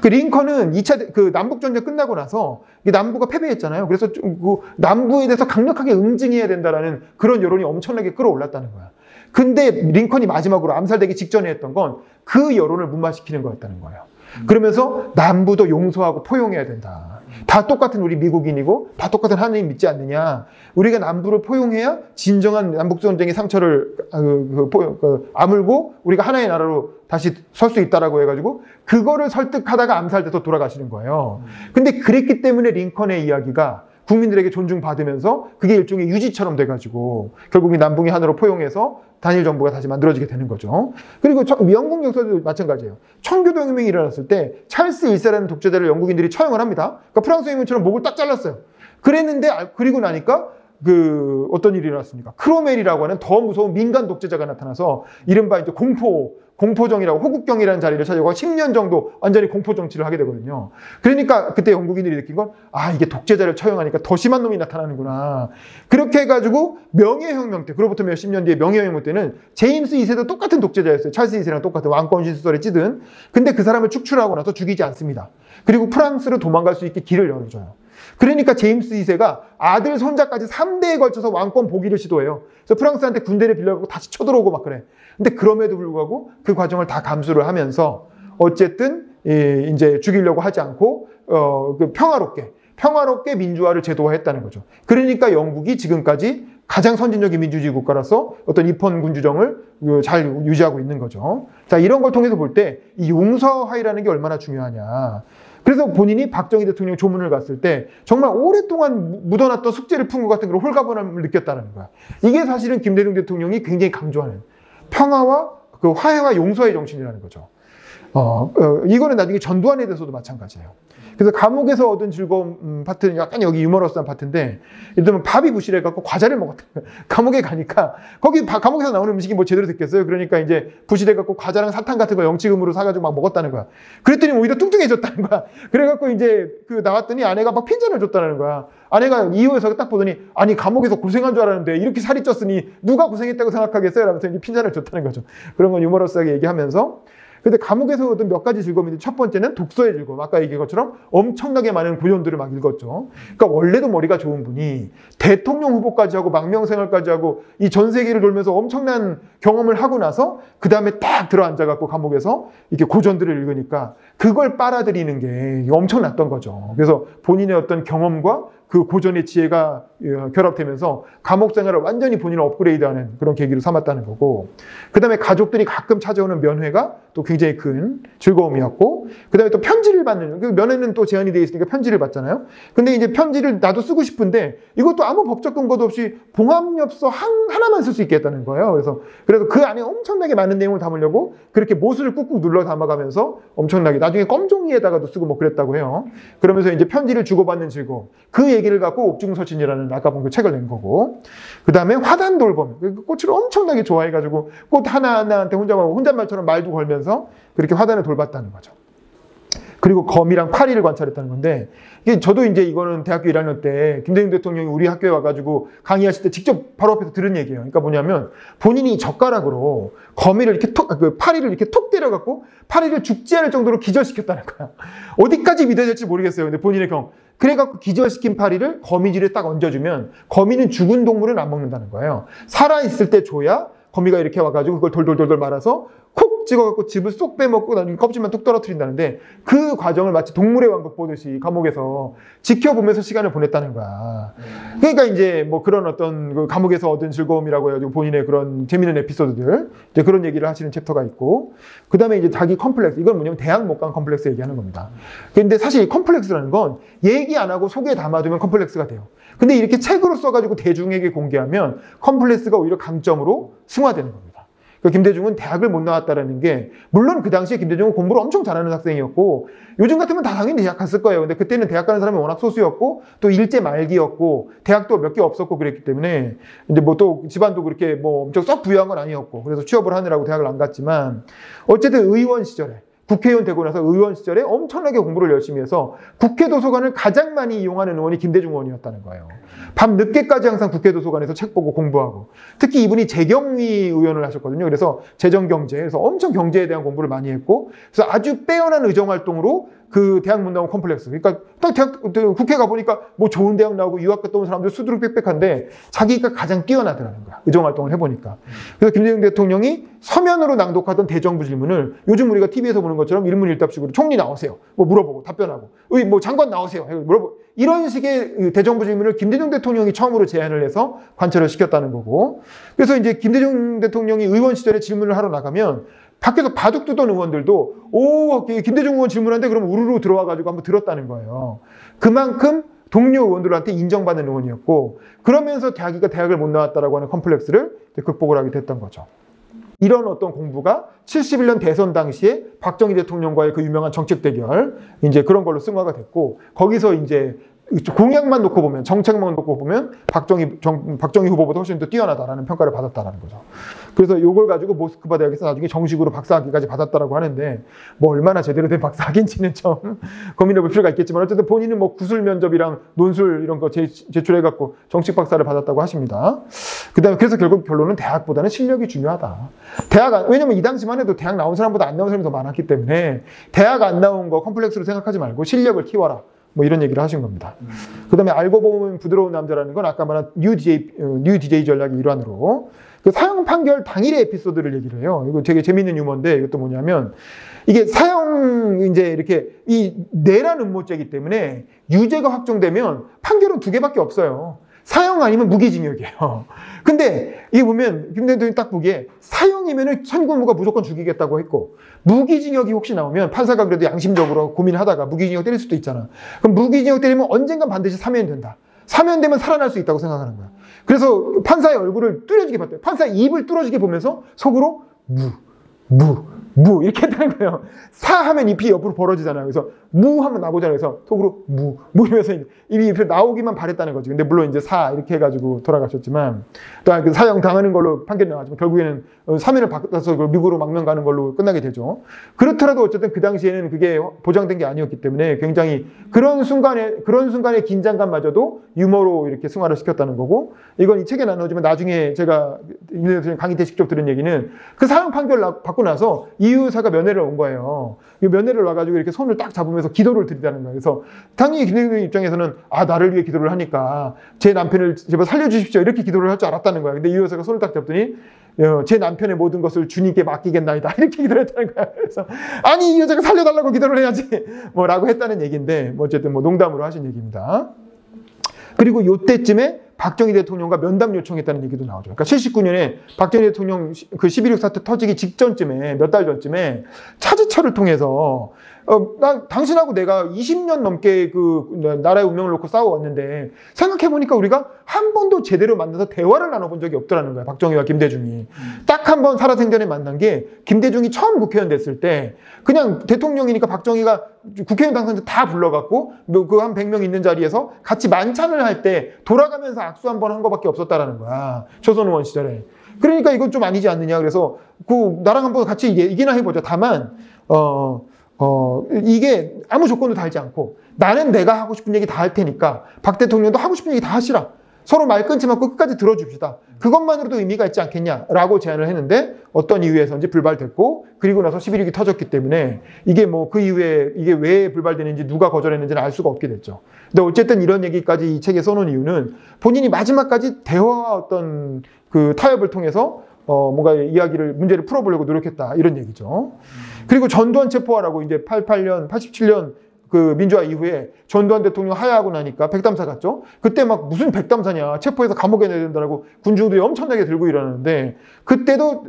링컨은 2차 남북전쟁 끝나고 나서 남부가 패배했잖아요. 그래서 그 남부에 대해서 강력하게 응징해야 된다라는 그런 여론이 엄청나게 끌어올랐다는 거야. 근데 링컨이 마지막으로 암살되기 직전에 했던 건 그 여론을 무마시키는 거였다는 거예요. 그러면서 남부도 용서하고 포용해야 된다. 다 똑같은 우리 미국인이고 다 똑같은 하느님 믿지 않느냐. 우리가 남부를 포용해야 진정한 남북전쟁의 상처를 아물고 우리가 하나의 나라로 다시 설 수 있다라고 해가지고 그거를 설득하다가 암살돼서 돌아가시는 거예요. 근데 그랬기 때문에 링컨의 이야기가 국민들에게 존중받으면서 그게 일종의 유지처럼 돼가지고 결국 이 남북이 하나로 포용해서 단일 정부가 다시 만들어지게 되는 거죠. 그리고 영국 역사도 마찬가지예요. 청교도혁명이 일어났을 때 찰스 1세라는 독재자를 영국인들이 처형을 합니다. 그러니까 프랑스 혁명처럼 목을 딱 잘랐어요. 그랬는데 그리고 나니까 어떤 일이 일어났습니까? 크로멜이라고 하는 더 무서운 민간 독재자가 나타나서 이른바 이제 공포정이라고 호국경이라는 자리를 차지하고 10년 정도 완전히 공포정치를 하게 되거든요. 그러니까 그때 영국인들이 느낀 건 이게 독재자를 처형하니까 더 심한 놈이 나타나는구나. 그렇게 해가지고 명예혁명 때, 그로부터 몇십 년 뒤에 명예혁명 때는 제임스 2세도 똑같은 독재자였어요. 찰스 2세랑 똑같은 왕권 신수설에 찌든. 근데 그 사람을 축출하고 나서 죽이지 않습니다. 그리고 프랑스로 도망갈 수 있게 길을 열어줘요. 그러니까 제임스 2세가 아들, 손자까지 3대에 걸쳐서 왕권 복위를 시도해요. 그래서 프랑스한테 군대를 빌려가고 다시 쳐들어오고 막 그래. 근데 그럼에도 불구하고 그 과정을 다 감수를 하면서 어쨌든 이제 죽이려고 하지 않고 평화롭게 민주화를 제도화했다는 거죠. 그러니까 영국이 지금까지 가장 선진적인 민주주의 국가라서 어떤 입헌 군주정을 잘 유지하고 있는 거죠. 자, 이런 걸 통해서 볼 때 이 용서화의라는 게 얼마나 중요하냐. 그래서 본인이 박정희 대통령 조문을 갔을 때 정말 오랫동안 묻어놨던 숙제를 푼 것 같은 그런 홀가분함을 느꼈다는 거야. 이게 사실은 김대중 대통령이 굉장히 강조하는 평화와 그 화해와 용서의 정신이라는 거죠. 이거는 나중에 전두환에 대해서도 마찬가지예요. 그래서 감옥에서 얻은 즐거움 파트는 약간 여기 유머러스한 파트인데, 예를 들면 밥이 부실해갖고 과자를 먹었다. 감옥에 가니까, 거기 감옥에서 나오는 음식이 뭐 제대로 됐겠어요? 그러니까 이제 부실해갖고 과자랑 사탕 같은 거 영치금으로 사가지고 막 먹었다는 거야. 그랬더니 오히려 뚱뚱해졌다는 거야. 그래갖고 이제 나왔더니 아내가 막 핀잔을 줬다는 거야. 아내가 이후에서 딱 보더니, 아니, 감옥에서 고생한 줄 알았는데 이렇게 살이 쪘으니 누가 고생했다고 생각하겠어요? 라면서 이제 핀잔을 줬다는 거죠. 그런 건 유머러스하게 얘기하면서. 근데 감옥에서 얻은 몇 가지 즐거움인데, 첫 번째는 독서의 즐거움. 아까 얘기한 것처럼 엄청나게 많은 고전들을 막 읽었죠. 그러니까 원래도 머리가 좋은 분이 대통령 후보까지 하고 망명생활까지 하고 이 전 세계를 돌면서 엄청난 경험을 하고 나서 그 다음에 딱 들어앉아갖고 감옥에서 이렇게 고전들을 읽으니까 그걸 빨아들이는 게 엄청났던 거죠. 그래서 본인의 어떤 경험과 그 고전의 지혜가 결합되면서 감옥 생활을 완전히 본인을 업그레이드하는 그런 계기로 삼았다는 거고, 그 다음에 가족들이 가끔 찾아오는 면회가 또 굉장히 큰 즐거움이었고, 그 다음에 또 편지를 받는, 그 면회는 또 제한이 되어 있으니까 편지를 받잖아요. 근데 이제 편지를 나도 쓰고 싶은데 이것도 아무 법적 근거도 없이 봉합엽서 하나만 쓸 수 있게 했다는 거예요. 그래서 그 안에 엄청나게 많은 내용을 담으려고 그렇게 못을 꾹꾹 눌러 담아가면서 엄청나게 나중에 껌종이에다가도 쓰고 뭐 그랬다고 해요. 그러면서 이제 편지를 주고받는 즐거움, 그 얘기를 갖고 옥중서신이라는 아까 본 그 책을 낸 거고, 그 다음에 화단 돌봄, 그 꽃을 엄청나게 좋아해가지고 꽃 하나하나한테 혼잣말처럼 말도 걸면서 그렇게 화단을 돌봤다는 거죠. 그리고 거미랑 파리를 관찰했다는 건데, 이게 저도 이제 이거는 대학교 1학년 때 김대중 대통령이 우리 학교에 와가지고 강의하실 때 직접 바로 앞에서 들은 얘기예요. 그러니까 뭐냐면 본인이 젓가락으로 거미를 이렇게 파리를 이렇게 톡 때려갖고 파리를 죽지 않을 정도로 기절시켰다는 거야. 어디까지 믿어질지 모르겠어요. 근데 본인의 경험. 그래갖고 기절시킨 파리를 거미줄에 딱 얹어주면 거미는 죽은 동물은 안 먹는다는 거예요. 살아있을 때 줘야 거미가 이렇게 와가지고 그걸 돌돌돌돌 말아서 콕 찍어갖고 즙을 쏙 빼먹고 나중에 껍질만 뚝 떨어뜨린다는데, 그 과정을 마치 동물의 왕국 보듯이 감옥에서 지켜보면서 시간을 보냈다는 거야. 그러니까 이제 뭐 그런 어떤 그 감옥에서 얻은 즐거움이라고 해가지고 본인의 그런 재미있는 에피소드들, 이제 그런 얘기를 하시는 챕터가 있고, 그 다음에 이제 자기 컴플렉스, 이건 뭐냐면 대학 못 간 컴플렉스 얘기하는 겁니다. 근데 사실 이 컴플렉스라는 건 얘기 안 하고 속에 담아두면 컴플렉스가 돼요. 근데 이렇게 책으로 써가지고 대중에게 공개하면 컴플렉스가 오히려 강점으로 승화되는 겁니다. 그러니까 김대중은 대학을 못 나왔다라는 게, 물론 그 당시에 김대중은 공부를 엄청 잘하는 학생이었고, 요즘 같으면 다 당연히 대학 갔을 거예요. 근데 그때는 대학 가는 사람이 워낙 소수였고, 또 일제 말기였고, 대학도 몇 개 없었고 그랬기 때문에, 이제 뭐 또 집안도 그렇게 뭐 엄청 썩 부유한 건 아니었고, 그래서 취업을 하느라고 대학을 안 갔지만, 어쨌든 의원 시절에, 국회의원 되고 나서 의원 시절에 엄청나게 공부를 열심히 해서 국회 도서관을 가장 많이 이용하는 의원이 김대중 의원이었다는 거예요. 밤 늦게까지 항상 국회 도서관에서 책 보고 공부하고, 특히 이분이 재경위 의원을 하셨거든요. 그래서 재정경제, 그래서 엄청 경제에 대한 공부를 많이 했고, 그래서 아주 빼어난 의정활동으로 그 대학 못 나온 컴플렉스. 그러니까 딱 국회 가보니까 뭐 좋은 대학 나오고 유학 갔다 온 사람들 수두룩 빽빽한데 자기가 가장 뛰어나더라는 거야. 의정활동을 해보니까. 그래서 김대중 대통령이 서면으로 낭독하던 대정부 질문을 요즘 우리가 TV에서 보는 것처럼 일문일답식으로 총리 나오세요. 뭐 물어보고 답변하고. 뭐 장관 나오세요. 물어보고. 이런 식의 대정부 질문을 김대중 대통령이 처음으로 제안을 해서 관철을 시켰다는 거고. 그래서 이제 김대중 대통령이 의원 시절에 질문을 하러 나가면 밖에서 바둑 두던 의원들도 김대중 의원 질문하는데 그러면 우르르 들어와가지고 한번 들었다는 거예요. 그만큼 동료 의원들한테 인정받는 의원이었고, 그러면서 자기가 대학을 못 나왔다라고 하는 컴플렉스를 극복을 하게 됐던 거죠. 이런 어떤 공부가 71년 대선 당시에 박정희 대통령과의 그 유명한 정책 대결, 이제 그런 걸로 승화가 됐고, 거기서 이제 공약만 놓고 보면, 정책만 놓고 보면 박정희 후보보다 훨씬 더 뛰어나다라는 평가를 받았다라는 거죠. 그래서 이걸 가지고 모스크바 대학에서 나중에 정식으로 박사학위까지 받았다라고 하는데, 뭐 얼마나 제대로 된 박사학위인지는 좀 고민해 볼 필요가 있겠지만, 어쨌든 본인은 뭐 구술 면접이랑 논술 이런 거 제출해갖고 정식 박사를 받았다고 하십니다. 그래서 결국 결론은 대학보다는 실력이 중요하다. 왜냐면 이 당시만 해도 대학 나온 사람보다 안 나온 사람이 더 많았기 때문에 대학 안 나온 거 컴플렉스로 생각하지 말고 실력을 키워라. 뭐 이런 얘기를 하신 겁니다. 그 다음에 알고 보면 부드러운 남자라는 건 아까 말한 뉴 DJ 전략의 일환으로 그 사형 판결 당일의 에피소드를 얘기를 해요. 이거 되게 재밌는 유머인데 이것도 뭐냐면 이게 사형 이제 이렇게 이 내란 음모죄이기 때문에 유죄가 확정되면 판결은 2개밖에 없어요. 사형 아니면 무기징역이에요. 근데 이게 보면 김대중이 딱 보기에 사형이면은 천군무가 무조건 죽이겠다고 했고 무기징역이 혹시 나오면 판사가 그래도 양심적으로 고민하다가 무기징역 때릴 수도 있잖아. 그럼 무기징역 때리면 언젠간 반드시 사면이 된다. 사면되면 살아날 수 있다고 생각하는 거야. 그래서 판사의 얼굴을 뚫어지게 봤대요. 판사의 입을 뚫어지게 보면서 속으로 무 이렇게 했다는 거예요. 사 하면 ip이 옆으로 벌어지잖아요. 그래서 무 하면 나오잖아요. 그래서 속으로 무 이러면서 입이 나오기만 바랬다는 거지. 근데 물론 이제 사 이렇게 해가지고 돌아가셨지만 또 그 사형 당하는 걸로 판결이 나왔지만 결국에는 사면을 받아서 미국으로 망명 가는 걸로 끝나게 되죠. 그렇더라도 어쨌든 그 당시에는 그게 보장된 게 아니었기 때문에 굉장히 그런 순간의 긴장감마저도 유머로 이렇게 승화를 시켰다는 거고 이건 이 책에 나누지만 나중에 제가 강의 때 직접 들은 얘기는 그 사형 판결 받고 나서 이 의사가 면회를 온 거예요. 면회를 와가지고 이렇게 손을 딱 잡으면서 기도를 드리다는 거예요. 그래서 당연히 김대중 입장에서는 나를 위해 기도를 하니까 제 남편을 제발 살려주십시오 이렇게 기도를 할 줄 알았다는 거야. 근데 이 의사가 손을 딱 잡더니 제 남편의 모든 것을 주님께 맡기겠나이다 이렇게 기도를 했다는 거야. 그래서 아니 이 여자가 살려달라고 기도를 해야지 뭐라고 했다는 얘기인데 어쨌든 농담으로 하신 얘기입니다. 그리고 요때쯤에 박정희 대통령과 면담 요청했다는 얘기도 나오죠. 그러니까 79년에 박정희 대통령 그 11.6 사태 터지기 직전쯤에 몇 달 전쯤에 차지철을 통해서 당신하고 내가 20년 넘게 그 나라의 운명을 놓고 싸워왔는데 생각해보니까 우리가 한 번도 제대로 만나서 대화를 나눠본 적이 없더라는 거야. 박정희와 김대중이. 딱 한 번 살아생전에 만난 게 김대중이 처음 국회의원 됐을 때 그냥 대통령이니까 박정희가 국회의원 당선자 다 불러갖고 그 한 100명 있는 자리에서 같이 만찬을 할 때 돌아가면서 악수 한 번 한 거밖에 없었다라는 거야. 초선 의원 시절에. 그러니까 이건 좀 아니지 않느냐. 그래서 나랑 한번 같이 얘기나 해보자. 다만 이게 아무 조건도 달지 않고 나는 내가 하고 싶은 얘기 다 할 테니까 박 대통령도 하고 싶은 얘기 다 하시라. 서로 말 끊지 말고 끝까지 들어줍시다. 그것만으로도 의미가 있지 않겠냐라고 제안을 했는데 어떤 이유에서인지 불발됐고 그리고 나서 11.6이 터졌기 때문에 이게 뭐 그 이후에 이게 왜 불발되는지 누가 거절했는지는 알 수가 없게 됐죠. 근데 어쨌든 이런 얘기까지 이 책에 써놓은 이유는 본인이 마지막까지 대화와 어떤 그 타협을 통해서 뭔가 문제를 풀어보려고 노력했다 이런 얘기죠. 그리고 전두환 체포하라고 이제 87년 그 민주화 이후에 전두환 대통령 하야하고 나니까 백담사 갔죠. 그때 막 무슨 백담사냐 체포해서 감옥에 내야 된다라고 군중들이 엄청나게 들고 일하는데 그때도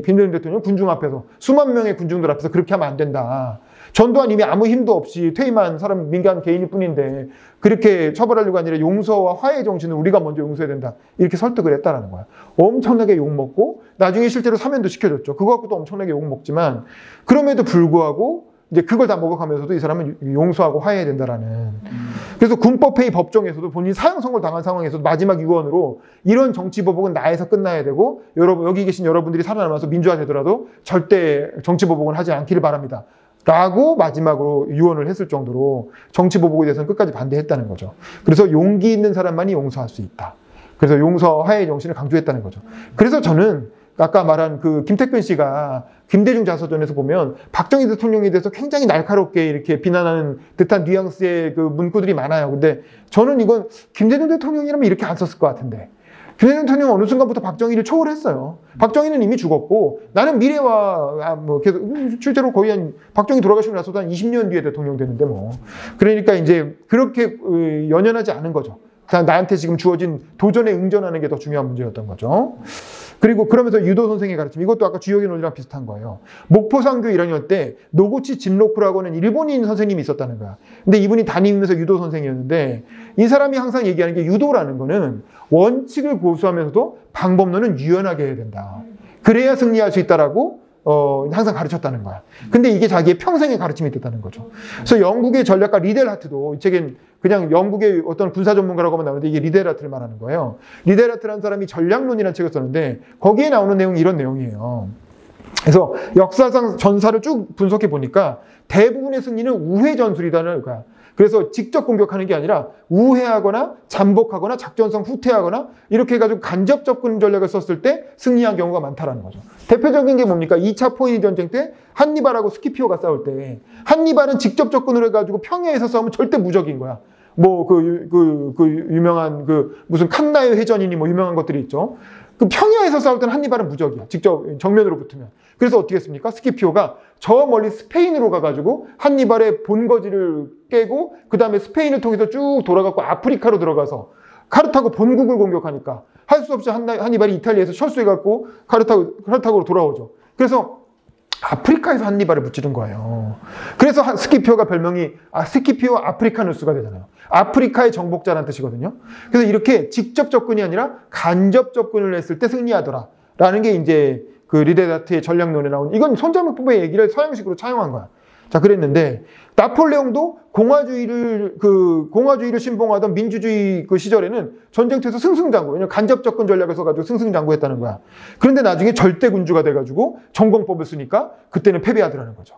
김대중 대통령 군중 앞에서 수만 명의 군중들 앞에서 그렇게 하면 안 된다. 전두환 이미 아무 힘도 없이 퇴임한 사람 민간 개인일 뿐인데 그렇게 처벌하려고 아니라 용서와 화해의 정신을 우리가 먼저 용서해야 된다. 이렇게 설득을 했다라는 거야. 엄청나게 욕먹고 나중에 실제로 사면도 시켜줬죠. 그거 갖고도 엄청나게 욕먹지만 그럼에도 불구하고 이제 그걸 다 먹어가면서도 이 사람은 용서하고 화해해야 된다라는. 그래서 군법회의 법정에서도 본인이 사형 선고를 당한 상황에서도 마지막 유언으로 이런 정치보복은 나에서 끝나야 되고 여기 계신 여러분들이 살아남아서 민주화 되더라도 절대 정치보복은 하지 않기를 바랍니다. 라고 마지막으로 유언을 했을 정도로 정치보복에 대해서는 끝까지 반대했다는 거죠. 그래서 용기 있는 사람만이 용서할 수 있다. 그래서 용서와 화해의 정신을 강조했다는 거죠. 그래서 저는 아까 말한 그 김태근 씨가 김대중 자서전에서 보면 박정희 대통령에 대해서 굉장히 날카롭게 이렇게 비난하는 듯한 뉘앙스의 그 문구들이 많아요. 근데 저는 이건 김대중 대통령이라면 이렇게 안 썼을 것 같은데. 김대중 대통령은 어느 순간부터 박정희를 초월했어요. 박정희는 이미 죽었고 나는 미래와 뭐 계속 실제로 거의 박정희 돌아가시고 나서도 한 20년 뒤에 대통령 되는데 뭐. 그러니까 이제 그렇게 연연하지 않은 거죠. 나한테 지금 주어진 도전에 응전하는 게 더 중요한 문제였던 거죠. 그리고 그러면서 유도 선생의 가르침, 이것도 아까 주역의 논리랑 비슷한 거예요. 목포상교 1학년 때 노구치 진로쿠라고 하는 일본인 선생님이 있었다는 거야. 근데 이분이 담임에서 유도 선생이었는데 이 사람이 항상 얘기하는 게 유도라는 거는 원칙을 고수하면서도 방법론은 유연하게 해야 된다. 그래야 승리할 수 있다라고 항상 가르쳤다는 거야. 근데 이게 자기의 평생의 가르침이 됐다는 거죠. 그래서 영국의 전략가 리델 하트도 이 책엔 그냥 영국의 어떤 군사 전문가라고 하면 나오는데 이게 리델 하트를 말하는 거예요. 리델 하트라는 사람이 전략론이라는 책을 썼는데 거기에 나오는 내용이 이런 내용이에요. 그래서 역사상 전사를 쭉 분석해 보니까 대부분의 승리는 우회 전술이다는 거야. 그래서 직접 공격하는 게 아니라 우회하거나 잠복하거나 작전성 후퇴하거나 이렇게 해가지고 간접 접근 전략을 썼을 때 승리한 경우가 많다라는 거죠. 대표적인 게 뭡니까? 2차 포에니 전쟁 때 한니발하고 스키피오가 싸울 때 한니발은 직접 접근을 해가지고 평야에서 싸우면 절대 무적인 거야. 뭐 유명한 무슨 칸나의 회전이니 뭐 유명한 것들이 있죠. 그 평야에서 싸울 때는 한니발은 무적이야. 직접 정면으로 붙으면. 그래서 어떻게 했습니까? 스키피오가 저 멀리 스페인으로 가가지고 한니발의 본거지를 깨고 그 다음에 스페인을 통해서 쭉 돌아가고 아프리카로 들어가서 카르타고 본국을 공격하니까 할 수 없이 한니발이 이탈리아에서 철수해갖고 카르타고로 돌아오죠. 그래서 아프리카에서 한니발을 무찌른 거예요. 그래서 스키피오가 별명이 스키피오 아프리카누스가 되잖아요. 아프리카의 정복자라는 뜻이거든요. 그래서 이렇게 직접 접근이 아니라 간접 접근을 했을 때 승리하더라 라는 게 이제 그 리데다트의 전략론에 나온, 이건 손자문법의 얘기를 서양식으로 차용한 거야. 자, 그랬는데 나폴레옹도 공화주의를 신봉하던 민주주의 그 시절에는 전쟁터에서 승승장구, 왜냐면 간접 접근 전략을 써가지고 승승장구했다는 거야. 그런데 나중에 절대군주가 돼가지고 전공법을 쓰니까 그때는 패배하더라는 거죠.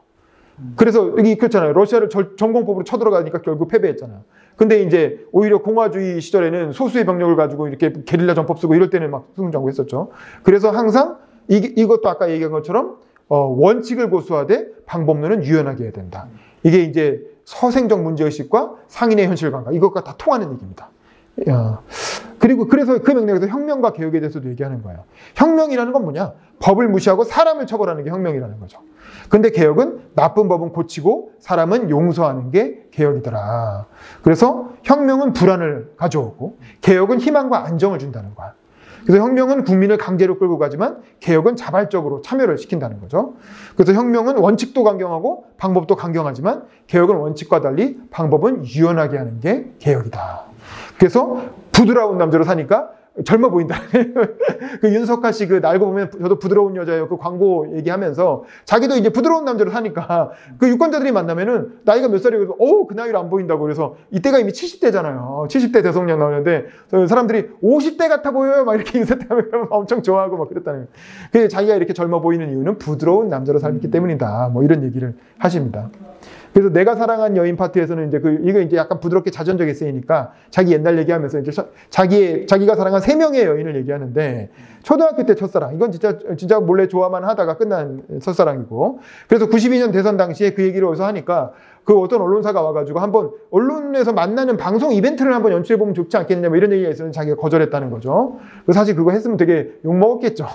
그래서 여기 그렇잖아요. 러시아를 전공법으로 쳐들어가니까 결국 패배했잖아요. 근데 이제 오히려 공화주의 시절에는 소수의 병력을 가지고 이렇게 게릴라 전법 쓰고 이럴 때는 막 승승장구 했었죠. 그래서 항상 이것도 아까 얘기한 것처럼 원칙을 고수하되 방법론은 유연하게 해야 된다. 이게 이제 서생적 문제의식과 상인의 현실관과 이것과 다 통하는 얘기입니다. 그리고 그래서 그 맥락에서 혁명과 개혁에 대해서도 얘기하는 거예요. 혁명이라는 건 뭐냐? 법을 무시하고 사람을 처벌하는 게 혁명이라는 거죠. 근데 개혁은 나쁜 법은 고치고 사람은 용서하는 게 개혁이더라. 그래서 혁명은 불안을 가져오고 개혁은 희망과 안정을 준다는 거야. 그래서 혁명은 국민을 강제로 끌고 가지만 개혁은 자발적으로 참여를 시킨다는 거죠. 그래서 혁명은 원칙도 강경하고 방법도 강경하지만 개혁은 원칙과 달리 방법은 유연하게 하는 게 개혁이다. 그래서 부드러운 남자로 사니까 젊어 보인다. 그 윤석하 씨 그 알고 보면 저도 부드러운 여자예요. 그 광고 얘기하면서 자기도 이제 부드러운 남자로 사니까 그 유권자들이 만나면은 나이가 몇 살이고 그 나이로 안 보인다고. 그래서 이때가 이미 70대잖아요. 70대 대통령 나오는데 사람들이 50대 같아 보여요. 막 이렇게 인사하면 엄청 좋아하고 막 그랬다는 거예요. 그래서 자기가 이렇게 젊어 보이는 이유는 부드러운 남자로 살기 때문이다. 뭐 이런 얘기를 하십니다. 그래서 내가 사랑한 여인 파트에서는 이제 이거 이제 약간 부드럽게 자전적에 쓰이니까 자기 옛날 얘기하면서 이제 자기가 사랑한 3명의 여인을 얘기하는데 초등학교 때 첫사랑, 이건 진짜 몰래 좋아만 하다가 끝난 첫사랑이고, 그래서 92년 대선 당시에 그 얘기를 어디서 하니까 그 어떤 언론사가 와가지고 한번 언론에서 만나는 방송 이벤트를 한번 연출해보면 좋지 않겠냐 뭐 이런 얘기가 있었는데 자기가 거절했다는 거죠. 사실 그거 했으면 되게 욕먹었겠죠.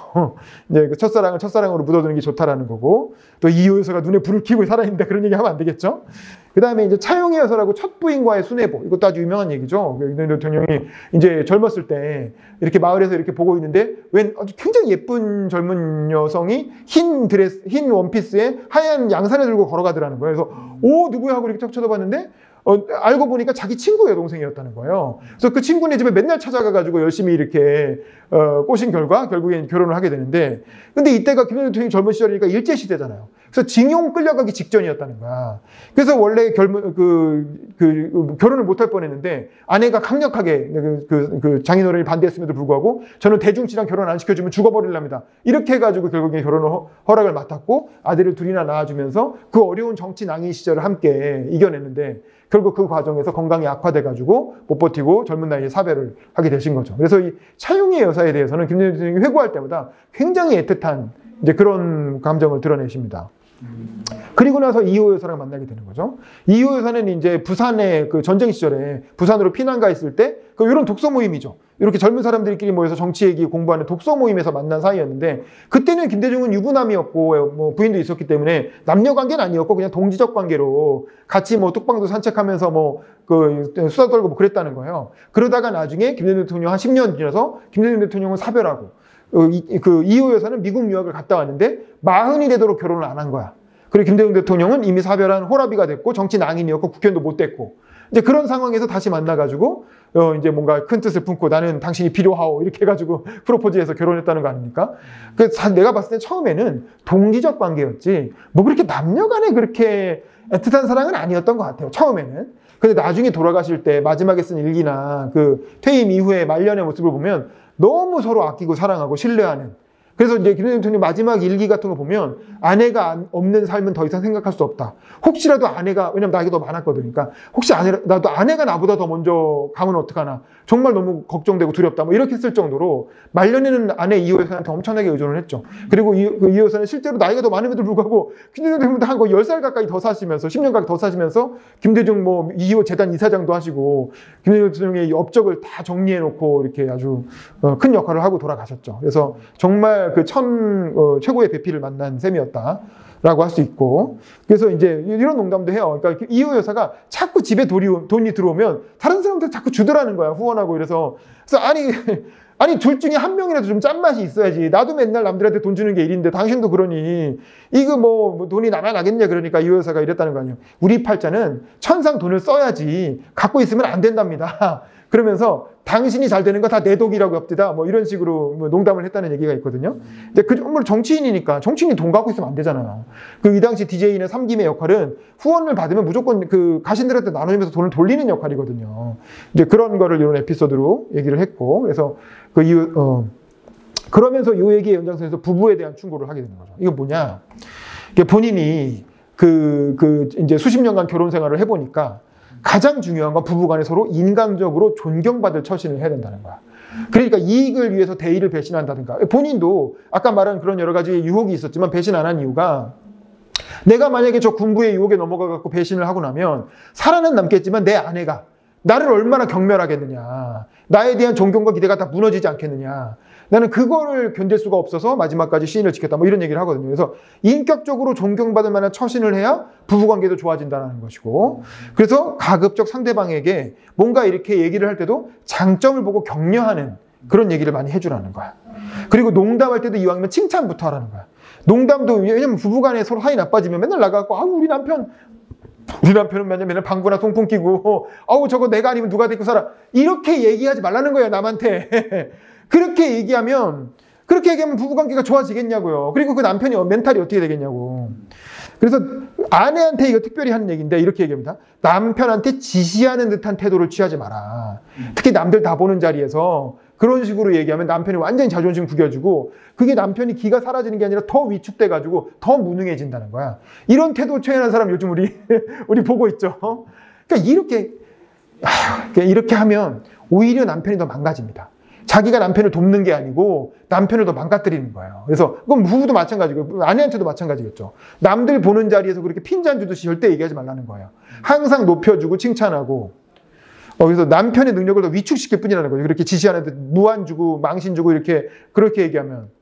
이제 그 첫사랑을 첫사랑으로 묻어두는 게 좋다라는 거고, 또 이효 여사가 눈에 불을 켜고 살아있는데 그런 얘기 하면 안 되겠죠. 그 다음에 이제 차용희 여사라고 첫 부인과의 순애보, 이것도 아주 유명한 얘기죠. 윤석열 대통령이 이제 젊었을 때 이렇게 마을에서 이렇게 보고 있는데 웬 아주 굉장히 예쁜 젊은 여성이 흰 드레스, 흰 원피스에 하얀 양산을 들고 걸어가더라는 거예요. 그래서 누구야 하고 이렇게 딱 쳐다봤는데 알고 보니까 자기 친구 여동생이었다는 거예요. 그래서 그 친구네 집에 맨날 찾아가가지고 열심히 이렇게 꼬신 결과 결국엔 결혼을 하게 되는데, 근데 이때가 김대중 대통령이 젊은 시절이니까 일제시대잖아요. 그래서 징용 끌려가기 직전이었다는 거야. 그래서 원래 결혼을 못할 뻔했는데 아내가 강력하게 장인어른이 반대했음에도 불구하고 저는 대중치랑 결혼 안 시켜주면 죽어버리랍니다. 이렇게 해가지고 결국에 결혼을 허락을 맡았고 아들을 둘이나 낳아주면서 그 어려운 정치 낭인 시절을 함께 이겨냈는데 결국 그 과정에서 건강이 악화돼가지고 못 버티고 젊은 나이에 사별을 하게 되신 거죠. 그래서 이 차용희 여사에 대해서는 김대중 대통령이 회고할 때마다 굉장히 애틋한 이제 그런 감정을 드러내십니다. 그리고 나서 이호 여사랑 만나게 되는 거죠. 이호 여사는 이제 부산에 그 전쟁 시절에 부산으로 피난 가 있을 때 이런 독서 모임이죠. 이렇게 젊은 사람들끼리 모여서 정치 얘기 공부하는 독서 모임에서 만난 사이였는데, 그때는 김대중은 유부남이었고 뭐 부인도 있었기 때문에 남녀 관계는 아니었고 그냥 동지적 관계로 같이 뭐 뚝방도 산책하면서 뭐 수다 떨고 뭐 그랬다는 거예요. 그러다가 나중에 김대중 대통령 한 10년 지나서 김대중 대통령은 사별하고 이호 여사는 미국 유학을 갔다 왔는데 40이 되도록 결혼을 안 한 거야. 그리고 김대중 대통령은 이미 사별한 호라비가 됐고 정치 낭인이었고 국회의원도 못 됐고, 이제 그런 상황에서 다시 만나가지고 이제 뭔가 큰 뜻을 품고 나는 당신이 필요하오 이렇게 해가지고 프로포즈해서 결혼했다는 거 아닙니까? 그래서 내가 봤을 때 처음에는 동지적 관계였지 뭐 그렇게 남녀간에 그렇게 애틋한 사랑은 아니었던 것 같아요, 처음에는. 근데 나중에 돌아가실 때 마지막에 쓴 일기나 그 퇴임 이후에 말년의 모습을 보면 너무 서로 아끼고 사랑하고 신뢰하는, 그래서 이제 김대중 대통령 마지막 일기 같은 거 보면 아내가 없는 삶은 더 이상 생각할 수 없다. 혹시라도 아내가, 왜냐면 나이가 더 많았거든. 그러니까 혹시 나도 아내가 나보다 더 먼저 가면 어떡하나. 정말 너무 걱정되고 두렵다. 뭐 이렇게 쓸 정도로 말년에는 아내 이호 여사한테 엄청나게 의존을 했죠. 그리고 이호 여사는 실제로 나이가 더 많음에도 불구하고 김대중 대통령보다 한 거의 10살 가까이 더 사시면서 10년 가까이 더 사시면서 김대중 뭐 이호 재단 이사장도 하시고 김대중 대통령의 업적을 다 정리해놓고 이렇게 아주 큰 역할을 하고 돌아가셨죠. 그래서 정말 그 최고의 배필을 만난 셈이었다라고 할 수 있고, 그래서 이제 이런 농담도 해요. 그러니까 이호 여사가 자꾸 집에 돈이 들어오면 다른 사람들 자꾸 주더라는 거야, 후원하고. 그래서 아니 둘 중에 한 명이라도 좀 짠맛이 있어야지. 나도 맨날 남들한테 돈 주는 게 일인데 당신도 그러니 이거 뭐 돈이 나만 나겠냐. 그러니까 이호 여사가 이랬다는 거 아니에요. 우리 팔자는 천상 돈을 써야지 갖고 있으면 안 된답니다. 그러면서 당신이 잘 되는 거 다 내 독이라고 엽디다. 뭐 이런 식으로 뭐 농담을 했다는 얘기가 있거든요. 근데 그 정말 정치인이니까 정치인이 돈 갖고 있으면 안 되잖아요. 이 당시 DJ는 삼김의 역할은 후원을 받으면 무조건 그 가신들한테 나누면서 돈을 돌리는 역할이거든요. 이제 그런 거를 이런 에피소드로 얘기를 했고, 그래서 그 이유 그러면서 이 얘기의 연장선에서 부부에 대한 충고를 하게 되는 거죠. 이거 뭐냐? 본인이 이제 수십 년간 결혼 생활을 해보니까 가장 중요한 건 부부간에 서로 인간적으로 존경받을 처신을 해야 된다는 거야. 그러니까 이익을 위해서 대의를 배신한다든가. 본인도 아까 말한 그런 여러 가지 유혹이 있었지만 배신 안 한 이유가, 내가 만약에 저 군부의 유혹에 넘어가갖고 배신을 하고 나면 살아는 남겠지만 내 아내가 나를 얼마나 경멸하겠느냐. 나에 대한 존경과 기대가 다 무너지지 않겠느냐. 나는 그거를 견딜 수가 없어서 마지막까지 시인을 지켰다. 뭐 이런 얘기를 하거든요. 그래서 인격적으로 존경받을 만한 처신을 해야 부부관계도 좋아진다는 것이고, 그래서 가급적 상대방에게 뭔가 이렇게 얘기를 할 때도 장점을 보고 격려하는 그런 얘기를 많이 해주라는 거야. 그리고 농담할 때도 이왕이면 칭찬부터 하라는 거야. 농담도, 왜냐면 부부간에 서로 사이 나빠지면 맨날 나가고, 우리 남편은 맨날 방구나 통풍 끼고, 저거 내가 아니면 누가 데리고 살아. 이렇게 얘기하지 말라는 거예요, 남한테. 그렇게 얘기하면 부부관계가 좋아지겠냐고요. 그리고 그 남편이 멘탈이 어떻게 되겠냐고. 그래서 아내한테 이거 특별히 하는 얘기인데 이렇게 얘기합니다. 남편한테 지시하는 듯한 태도를 취하지 마라. 특히 남들 다 보는 자리에서 그런 식으로 얘기하면 남편이 완전히 자존심 구겨지고, 그게 남편이 기가 사라지는 게 아니라 더 위축돼가지고 더 무능해진다는 거야. 이런 태도 표현한 사람 요즘 우리 보고 있죠. 그러니까 이렇게 하면 오히려 남편이 더 망가집니다. 자기가 남편을 돕는 게 아니고 남편을 더 망가뜨리는 거예요. 그래서 그건 부부도 마찬가지고 아내한테도 마찬가지겠죠. 남들 보는 자리에서 그렇게 핀잔 주듯이 절대 얘기하지 말라는 거예요. 항상 높여주고 칭찬하고, 그래서 남편의 능력을 더 위축시킬 뿐이라는 거죠. 그렇게 지시하는 데 무한 주고 망신 주고 그렇게 얘기하면.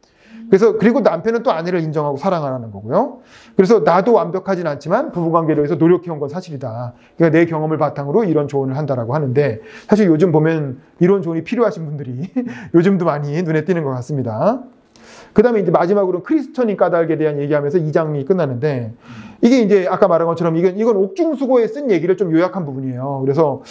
그리고 남편은 또 아내를 인정하고 사랑하라는 거고요. 그래서 나도 완벽하진 않지만 부부관계를 위해서 노력해온 건 사실이다. 그러니까 내 경험을 바탕으로 이런 조언을 한다라고 하는데, 사실 요즘 보면 이런 조언이 필요하신 분들이 요즘도 많이 눈에 띄는 것 같습니다. 그 다음에 이제 마지막으로 크리스천인 까닭에 대한 얘기하면서 2장이 끝나는데, 이게 이제 아까 말한 것처럼 이건 옥중수고에 쓴 얘기를 좀 요약한 부분이에요. 그래서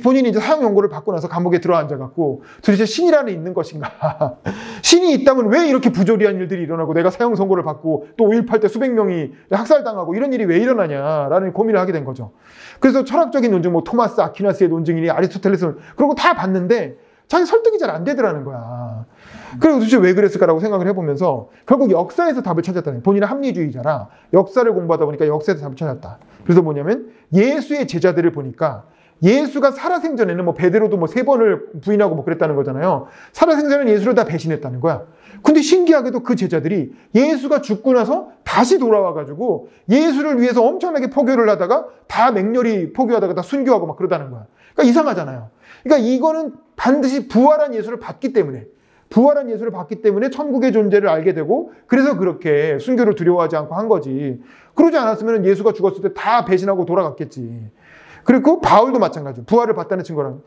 본인이 이제 사형 연고를 받고 나서 감옥에 들어앉아갖고 도대체 신이라는 있는 것인가? 신이 있다면 왜 이렇게 부조리한 일들이 일어나고 내가 사형 선고를 받고 또 5.18 때 수백 명이 학살당하고 이런 일이 왜 일어나냐라는 고민을 하게 된 거죠. 그래서 철학적인 논증, 뭐 토마스 아퀴나스의 논증이니 아리스토텔레스 그런 거 다 봤는데 자기 설득이 잘 안 되더라는 거야. 그리고 도대체 왜 그랬을까라고 생각을 해보면서 결국 역사에서 답을 찾았다는 거예요. 본인은 합리주의자라 역사를 공부하다 보니까 역사에서 답을 찾았다. 그래서 뭐냐면 예수의 제자들을 보니까 예수가 살아생전에는 뭐 베드로도 뭐 3번을 부인하고 뭐 그랬다는 거잖아요. 살아생전에는 예수를 다 배신했다는 거야. 근데 신기하게도 그 제자들이 예수가 죽고 나서 다시 돌아와가지고 예수를 위해서 엄청나게 포교를 하다가 다 맹렬히 포교하다가 다 순교하고 막 그러다는 거야. 그러니까 이상하잖아요. 그러니까 이거는 반드시 부활한 예수를 봤기 때문에 천국의 존재를 알게 되고 그래서 그렇게 순교를 두려워하지 않고 한 거지. 그러지 않았으면 예수가 죽었을 때 다 배신하고 돌아갔겠지. 그리고 바울도 마찬가지죠. 부활을 봤다는 증거랑.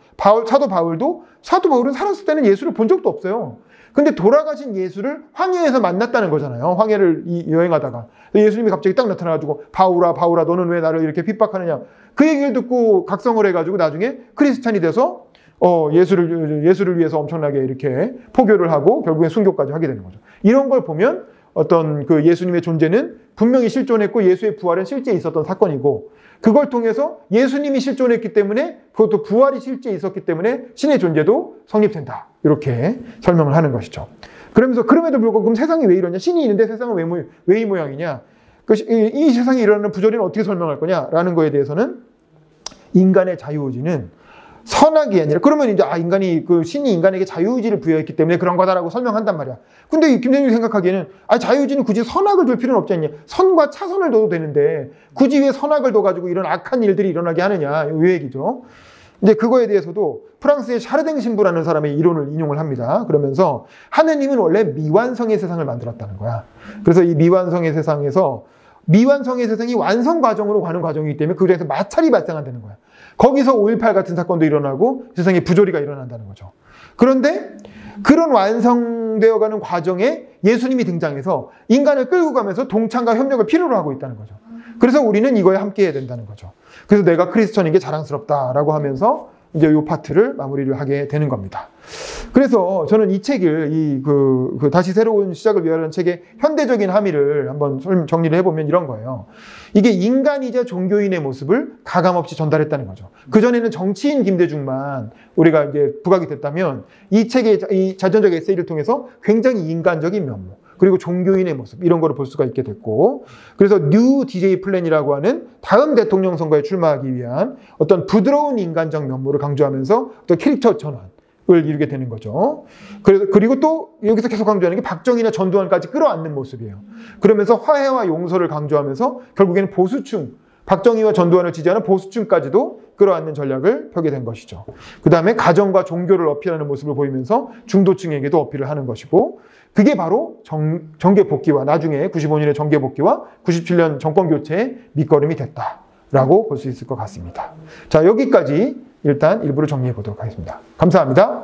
사도 바울은 살았을 때는 예수를 본 적도 없어요. 근데 돌아가신 예수를 황해에서 만났다는 거잖아요. 황해를 여행하다가. 예수님이 갑자기 딱 나타나가지고 바울아 너는 왜 나를 이렇게 핍박하느냐. 그 얘기를 듣고 각성을 해가지고 나중에 크리스찬이 돼서 예수를 위해서 엄청나게 이렇게 포교를 하고 결국엔 순교까지 하게 되는 거죠. 이런 걸 보면 어떤 그 예수님의 존재는 분명히 실존했고 예수의 부활은 실제 있었던 사건이고 그걸 통해서 예수님이 실존했기 때문에 그것도 부활이 실제 있었기 때문에 신의 존재도 성립된다. 이렇게 설명을 하는 것이죠. 그러면서 그럼에도 불구하고 그럼 세상이 왜 이러냐? 신이 있는데 세상은 왜 이 모양이냐? 이 세상에 일어나는 부조리는 어떻게 설명할 거냐라는 거에 대해서는 인간의 자유의지는 선악이 아니라 그러면 이제 인간이 신이 인간에게 자유의지를 부여했기 때문에 그런 거다라고 설명한단 말이야. 근데 김대중이 생각하기에는 자유의지는 굳이 선악을 둘 필요는 없지 않냐? 선과 차선을 둬도 되는데 굳이 왜 선악을 둬가지고 이런 악한 일들이 일어나게 하느냐? 이 얘기죠. 이제 그거에 대해서도 프랑스의 샤르댕 신부라는 사람의 이론을 인용을 합니다. 그러면서 하느님은 원래 미완성의 세상을 만들었다는 거야. 그래서 이 미완성의 세상에서 미완성의 세상이 완성 과정으로 가는 과정이기 때문에 그 중에서 마찰이 발생한다는 거야. 거기서 5.18 같은 사건도 일어나고 세상에 부조리가 일어난다는 거죠. 그런데 그런 완성되어가는 과정에 예수님이 등장해서 인간을 끌고 가면서 동참과 협력을 필요로 하고 있다는 거죠. 그래서 우리는 이거에 함께 해야 된다는 거죠. 그래서 내가 크리스천인 게 자랑스럽다라고 하면서 이제 이 파트를 마무리를 하게 되는 겁니다. 그래서 저는 이 책을 다시 새로운 시작을 위하여라는 책의 현대적인 함의를 한번 정리를 해보면 이런 거예요. 이게 인간이자 종교인의 모습을 가감없이 전달했다는 거죠. 그전에는 정치인 김대중만 우리가 이제 부각이 됐다면 이 책의 이 자전적 에세이를 통해서 굉장히 인간적인 면모, 그리고 종교인의 모습 이런 거를 볼 수가 있게 됐고, 그래서 뉴 DJ 플랜이라고 하는 다음 대통령 선거에 출마하기 위한 어떤 부드러운 인간적 면모를 강조하면서 어떤 캐릭터 전환을 이루게 되는 거죠. 그리고 또 여기서 계속 강조하는 게 박정희나 전두환까지 끌어안는 모습이에요. 그러면서 화해와 용서를 강조하면서 결국에는 보수층, 박정희와 전두환을 지지하는 보수층까지도 끌어안는 전략을 펴게 된 것이죠. 그 다음에 가정과 종교를 어필하는 모습을 보이면서 중도층에게도 어필을 하는 것이고, 그게 바로 정계 복귀와 나중에 95년의 정계 복귀와 97년 정권 교체의 밑거름이 됐다라고 볼 수 있을 것 같습니다. 자, 여기까지 일단 일부를 정리해 보도록 하겠습니다. 감사합니다.